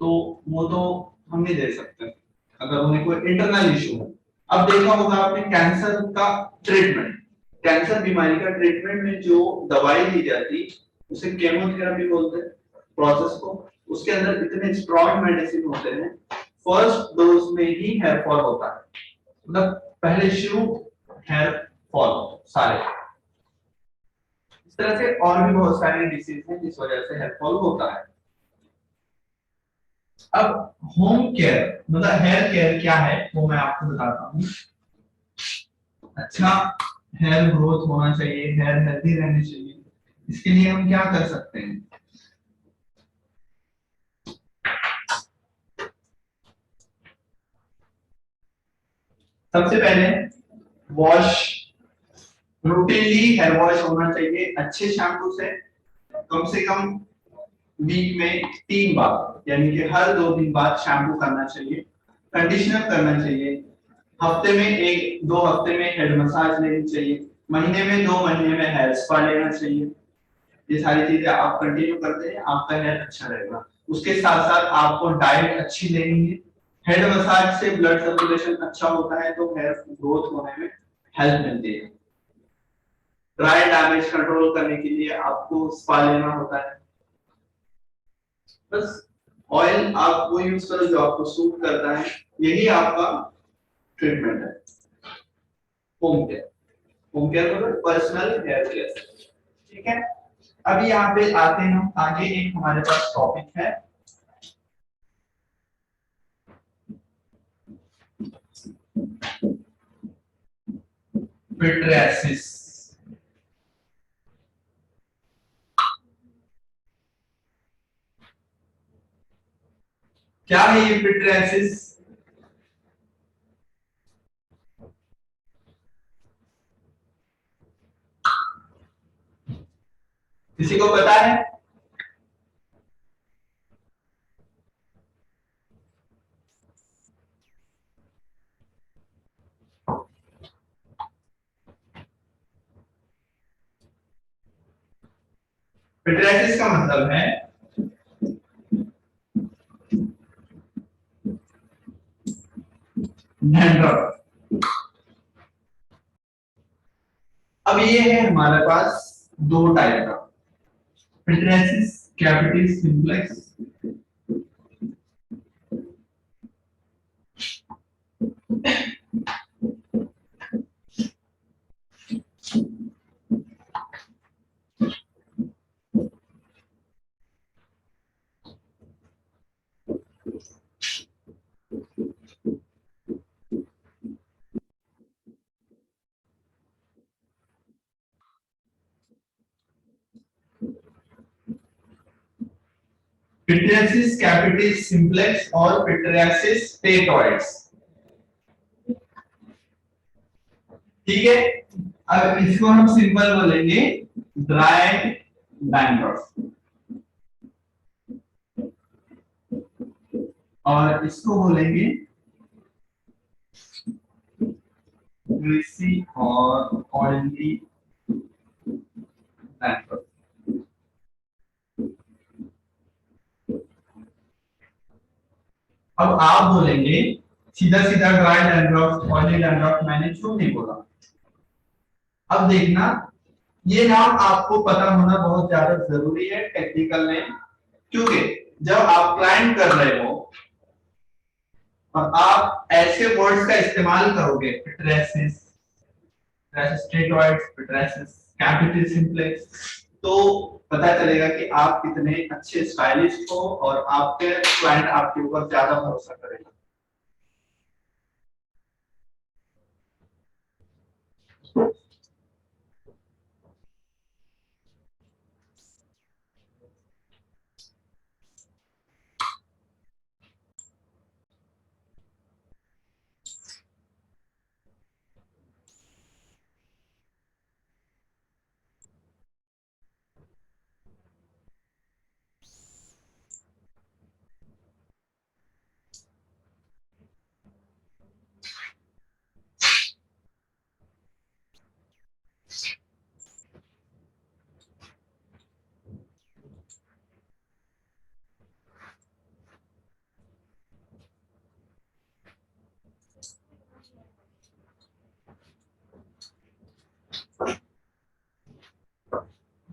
S1: तो वो तो हम नहीं दे सकते अगर उन्हें कोई इंटरनल इशू है। अब देखा होगा आपने कैंसर का ट्रीटमेंट, कैंसर बीमारी का ट्रीटमेंट में जो दवाई दी जाती उसे केमोथेरेपी बोलते हैं प्रोसेस को। उसके अंदर इतने स्ट्रॉन्ग मेडिसिन होते हैं, फर्स्ट डोज में ही हेयर फॉल होता है, मतलब पहले शुरू हेयर फॉल सारे। इस तरह से और भी बहुत सारी डिसीज हैं जिस वजह से हेयर फॉल होता है। अब होम केयर मतलब हेयर केयर क्या है वो मैं आपको बताता हूँ। अच्छा हेयर ग्रोथ होना चाहिए, हेयर हेल्दी रहने चाहिए, इसके लिए हम क्या कर सकते हैं। सबसे पहले वॉश, रूटीनली हेयर वॉश होना चाहिए अच्छे शैम्पू से, कम से कम वीक में 3 बार, यानी कि हर 2 दिन बाद शैम्पू करना चाहिए। कंडीशनर करना चाहिए, हफ्ते में 1-2 हफ्ते में हेड मसाज लेनी चाहिए, महीने में 2 महीने में हेयर स्पा लेना चाहिए। ये सारी चीजें आप कंटिन्यू करते हैं, आपका हेयर अच्छा रहेगा। उसके साथ साथ आपको डाइट अच्छी लेनी है। हेड मसाज से ब्लड सर्कुलेशन अच्छा होता है तो हेयर ग्रोथ होने में हेल्प मिलती है। ड्राई डैमेज कंट्रोल करने के लिए आपको स्पा लेना होता है। बस ऑयल आप वो यूज करो जो आपको सूट करता है, यही आपका ट्रीटमेंट है। होम केयर, होम केयर मतलब पर्सनल हेयर केयर, ठीक है। अभी यहाँ पे आते हैं हम आगे, एक हमारे पास टॉपिक है पिट्रियासिस। क्या है ये पिट्रियासिस? किसी को पता है? पिट्रियासिस का मतलब है डैंड्रफ। अब ये है हमारे पास 2 टाइप का pityriasis capitis simplex pityriasis capitis simplex और पिट्रियासिस टेटॉइड्स, ठीक है। अब इसको हम सिंपल बोलेंगे ड्राई डैंड्रफ, और इसको बोलेंगे ग्रीसी और ऑयली डैंड्रफ। अब आप बोलेंगे सीधा सीधा ड्राई डैंड्रफ, ऑयली डैंड्रफ मैंने क्यों नहीं बोला? अब देखना, ये नाम आपको पता होना बहुत ज्यादा जरूरी है टेक्निकल में, क्योंकि जब आप क्लाइंट कर रहे हो और आप ऐसे वर्ड्स का इस्तेमाल करोगे, पिट्रियासिस, टेटॉइड्स, पिट्रियासिस कैपिटिस सिंप्लेक्स, तो पता चलेगा कि आप कितने अच्छे स्टाइलिस्ट हो और आपके क्लाइंट आपके ऊपर ज्यादा भरोसा करेगा।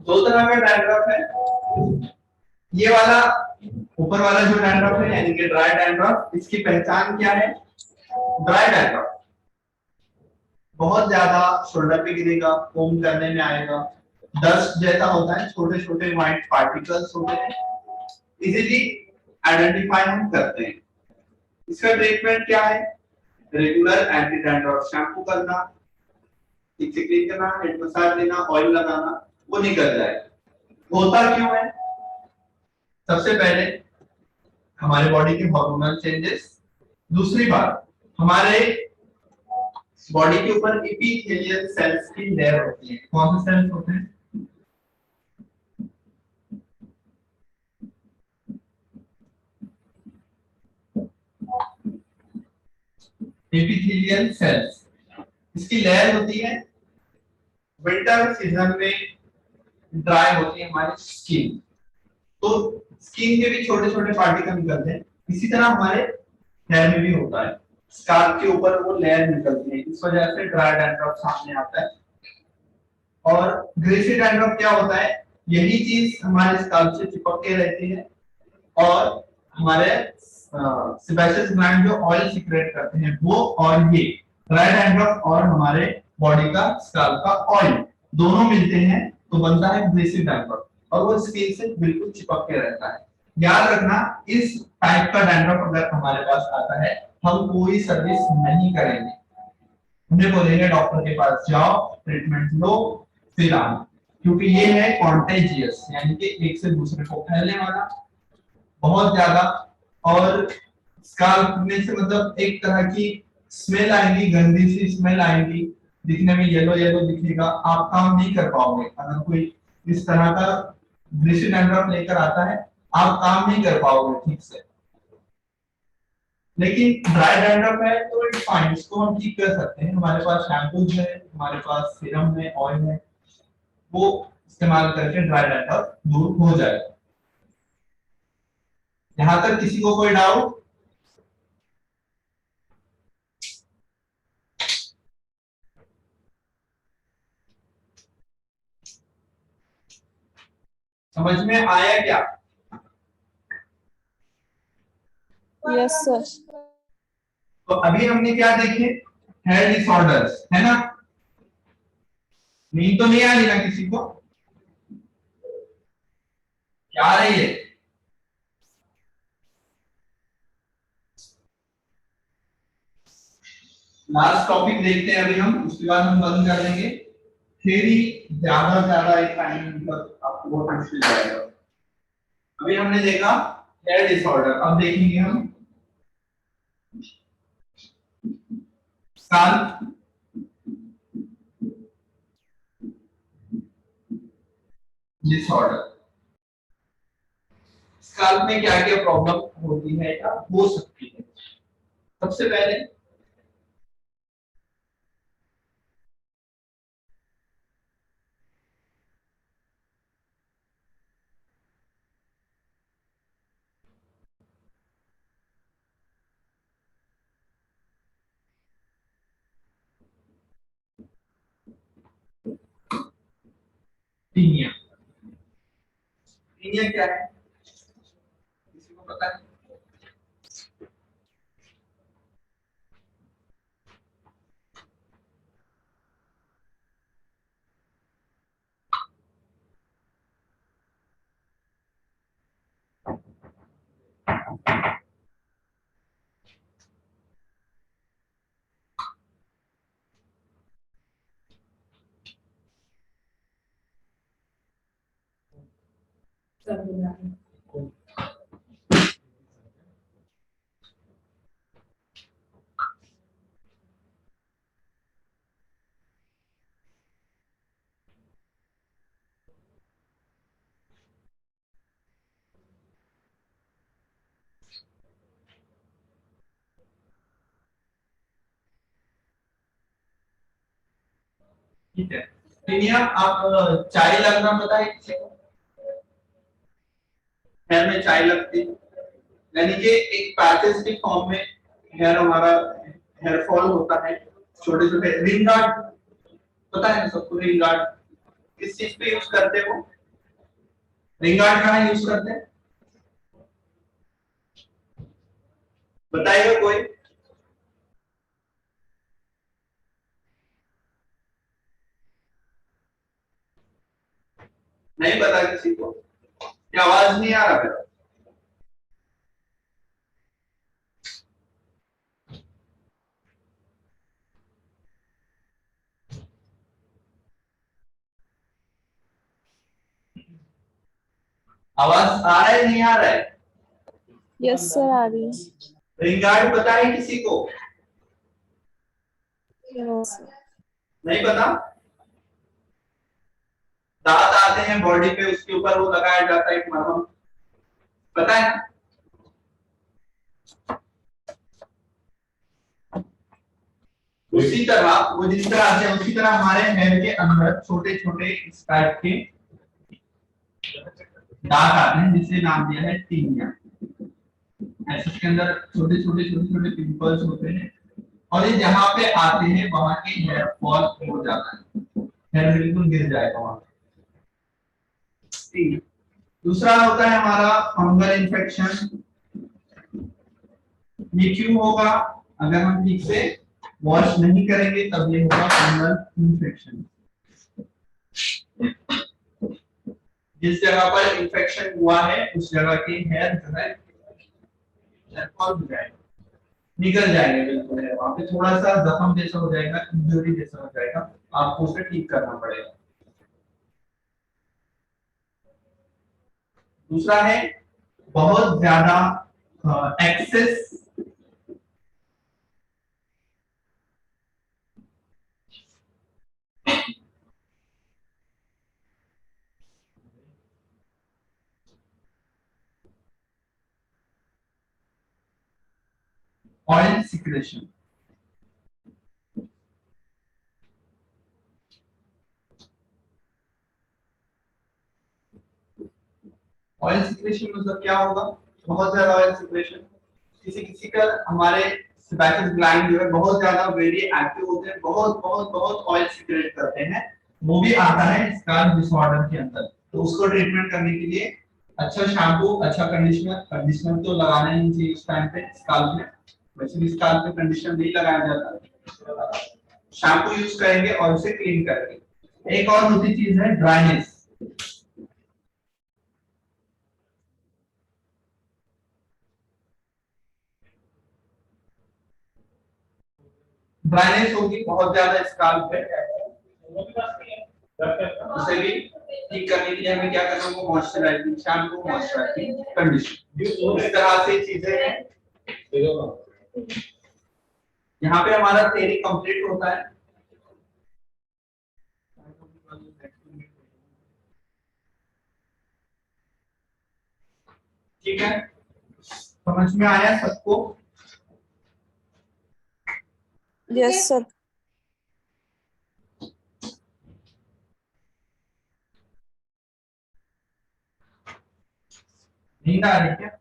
S1: दो तरह का डैंड्रफ है। ये वाला ऊपर वाला जो डैंड्रफ है यानी कि ड्राई डैंड्रफ, इसकी पहचान क्या है? ड्राई डैंड्रफ बहुत ज्यादा शोल्डर पे गिरेगा, कोम करने में आएगा, डस्ट जैसा होता है, छोटे छोटे व्हाइट पार्टिकल्स होते हैं, इजीली आइडेंटिफाई हम करते हैं। इसका ट्रीटमेंट क्या है? रेगुलर एंटी डैंड्रफ शैम्पू करना, ठीक से क्लीन करना, हेड मसाज देना, ऑयल लगाना, वो निकल जाए। होता क्यों है? सबसे पहले हमारे बॉडी के हार्मोनल चेंजेस, दूसरी बात हमारे बॉडी के ऊपर एपिथेलियल सेल्स की लेयर होती है। कौन से सेल्स होते हैं? एपिथेलियल सेल्स, इसकी लेयर होती है। विंटर सीजन में ड्राई होती है हमारी स्किन, तो स्किन के भी छोटे छोटे पार्टिकल निकलते हैं। इसी तरह हमारे हेयर में भी होता है, स्काल्प के ऊपर वो लेयर निकलती है, इस वजह से ड्राई डैंड्रफ सामने आता है। और ग्रेसी डैंड्रफ क्या होता है? यही चीज हमारे स्काल्प से चिपक के रहती है और हमारे सेबेशियस ग्लैंड जो ऑयल सीक्रेट करते हैं वो, और ये ड्राई डैंड्रफ और हमारे बॉडी का स्काल्प का ऑयल दोनों मिलते हैं तो बनता है ग्रेसी डैंड्रफ, और वो स्किन से बिल्कुल चिपक के रहता है। याद रखना, इस टाइप का डैंड्रफ अगर हमारे पास आता है, हम कोई सर्विस नहीं करेंगे, उन्हें बोलेंगे डॉक्टर के पास जाओ, ट्रीटमेंट लो, फिर आना, क्योंकि ये है कॉन्टेजियस, यानी कि एक से दूसरे को फैलने वाला बहुत ज्यादा। और स्काल्प में से मतलब एक तरह की स्मेल आएगी, गंदी सी स्मेल आएगी, दिखने में येलो येलो दिखेगा, आप काम नहीं कर पाओगे। अगर कोई इस तरह का ग्रेसी डैंड्रफ लेकर आता है, आप काम नहीं कर पाओगे ठीक से। लेकिन ड्राई डैंड्रफ है तो इट्स फाइन, इसको हम ठीक कर सकते हैं। हमारे पास शैम्पूज है, हमारे पास सीरम है, ऑयल है, वो इस्तेमाल करके ड्राई डैंड्रफ दूर हो जाएगा। यहां तक किसी को कोई डाउट? समझ में आया क्या?
S3: Yes sir.
S1: तो अभी हमने क्या देखे? हेयर डिसऑर्डर्स, है ना? नींद तो नहीं आ रही ना किसी को? क्या आ रही है? लास्ट टॉपिक देखते हैं अभी हम, उसके बाद हम बंद कर देंगे। थ्योरी ज्यादा एक टाइम मतलब आपको बहुत मुश्किल जाएगा। अभी हमने देखा हेयर डिसऑर्डर, अब देखेंगे हम स्काल्प डिसऑर्डर। स्काल्प में क्या क्या प्रॉब्लम होती है या हो सकती है? सबसे पहले टीनिया। टीनिया क्या है, किसी को पता है? ठीक है, टीनिया आप चाय लगना पता है किसी को? हेयर में चाय लगती है, यानी कि एक पैचेस के फॉर्म में हेयर हमारा हेयर फॉल होता है, छोटे छोटे रिंग गार्ड, पता है सबको रिंग गार्ड किस चीज पे यूज करते हैं? वो रिंग गार्ड कहाँ यूज करते हैं बताइएगा कोई? नहीं पता किसी को? क्या आवाज नहीं आ रहा है? आवाज आ रहा है नहीं आ रहा है?
S3: यस सर आ रही है।
S1: रिंग गार्ड पता है किसी को?
S3: Yes.
S1: नहीं पता? दांत आते हैं बॉडी पे, उसके ऊपर वो लगाया जाता है एक मरहम, पता है ना? उसी तरह वो जिस तरह आते हैं उसी तरह हमारे हेयर के अंदर छोटे छोटे इस टाइप के दांत आते हैं, जिसे नाम दिया है टीनिया। ऐसे इसके अंदर छोटे छोटे पिंपल्स होते हैं और ये जहाँ पे आते हैं वहां के हेयर फॉल हो जाता है, हेयर बिल्कुल गिर जाएगा वहां पे। दूसरा होता है हमारा फंगल इन्फेक्शन। ये क्यों होगा? अगर हम ठीक से वॉश नहीं करेंगे तब ये होगा फंगल इन्फेक्शन। जिस जगह पर इन्फेक्शन हुआ है उस जगह के हेयर जो है निकल जाएंगे, बिल्कुल है वहां पे थोड़ा सा जख्म जैसा हो जाएगा, इंजरी जैसा हो जाएगा, आपको उसे ठीक करना पड़ेगा। दूसरा है बहुत ज्यादा excess oil secretion. Oil secretion मतलब क्या होगा? बहुत ज्यादा ऑयल सिक्रेशन, किसी किसी का हमारे सेबैसियस ग्लैंड जो है बहुत ज्यादा वेरी एक्टिव होते हैं, बहुत बहुत बहुत ऑयल सिक्रेट करते हैं, वो भी आता है स्काल्प डिसऑर्डर के अंदर। तो उसको ट्रीटमेंट करने के लिए अच्छा शैम्पू, अच्छा कंडीशनर तो लगाना ही चाहिए इस टाइम पे स्काल्प में। वैसे भी स्काल्प पे कंडीशनर नहीं लगाया जाता, शैम्पू यूज करेंगे और उसे क्लीन करेंगे। एक और दूसरी चीज है ड्राइनेस। ड्राइनेस होगी बहुत ज्यादा स्काल्प पे, उसे भी ठीक करने के लिए हमें क्या करना होगा? मॉइस्चराइजिंग शैम्पू, मॉइस्चराइजिंग कंडीशनर, इस तरह से चीजें हैं। यहाँ पे हमारा थ्योरी कंप्लीट होता है। ठीक है, समझ में आया सबको?
S3: Yes sir.
S1: नींद आ रही क्या?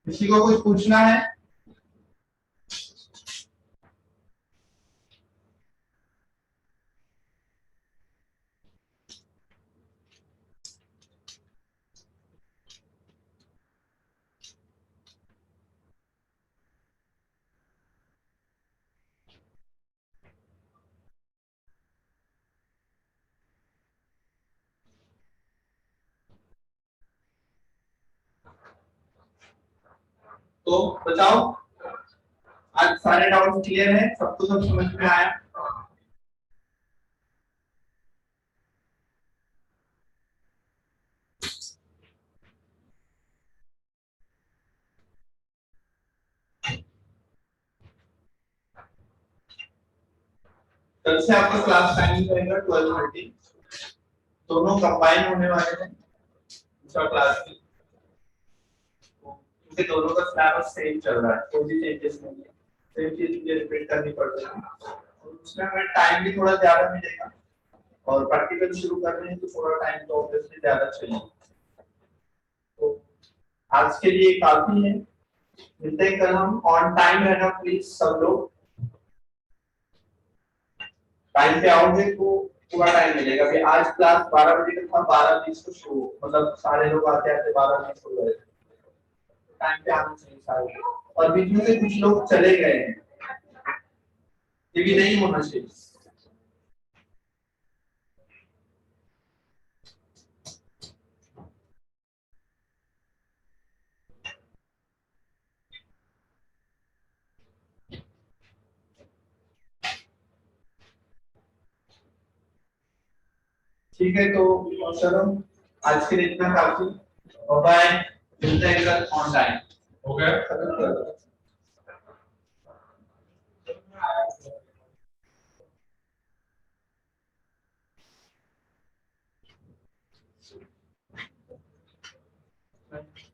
S1: किसी को कुछ पूछना है? तो बताओ, आज सारे डाउट क्लियर है? सबको सब समझ में आया? कल से आपका क्लास टाइमिंग रहेगा 12:30, दोनों कंबाइन होने वाले हैं दूसरा क्लास में, क्योंकि दोनों का सिलेबस सेम चल रहा है, कोई भी चेंजेस नहीं है, सेम चीज मुझे रिपीट करनी पड़ती है। उसमें हमें टाइम भी थोड़ा ज्यादा मिलेगा और प्रैक्टिकल शुरू कर रहे हैं तो थोड़ा टाइम तो ऑब्वियसली ज्यादा चाहिए। तो आज के लिए काफी है, मिलते हैं कल हम। ऑन टाइम रहना प्लीज सब लोग, टाइम पे आओगे तो पूरा टाइम मिलेगा। कि आज क्लास 12 बजे का था, 12:20 को शुरू, मतलब सारे लोग आते आते 12:20 हो गए। टाइम पे आना चाहिए सारे। और बीच में से कुछ लोग चले गए हैं, ये भी नहीं होना चाहिए। ठीक है, तो चलो आज के लिए इतना काफी। बाय, मिलते हैं कल ऑनलाइन।
S7: हो गया?
S1: Okay.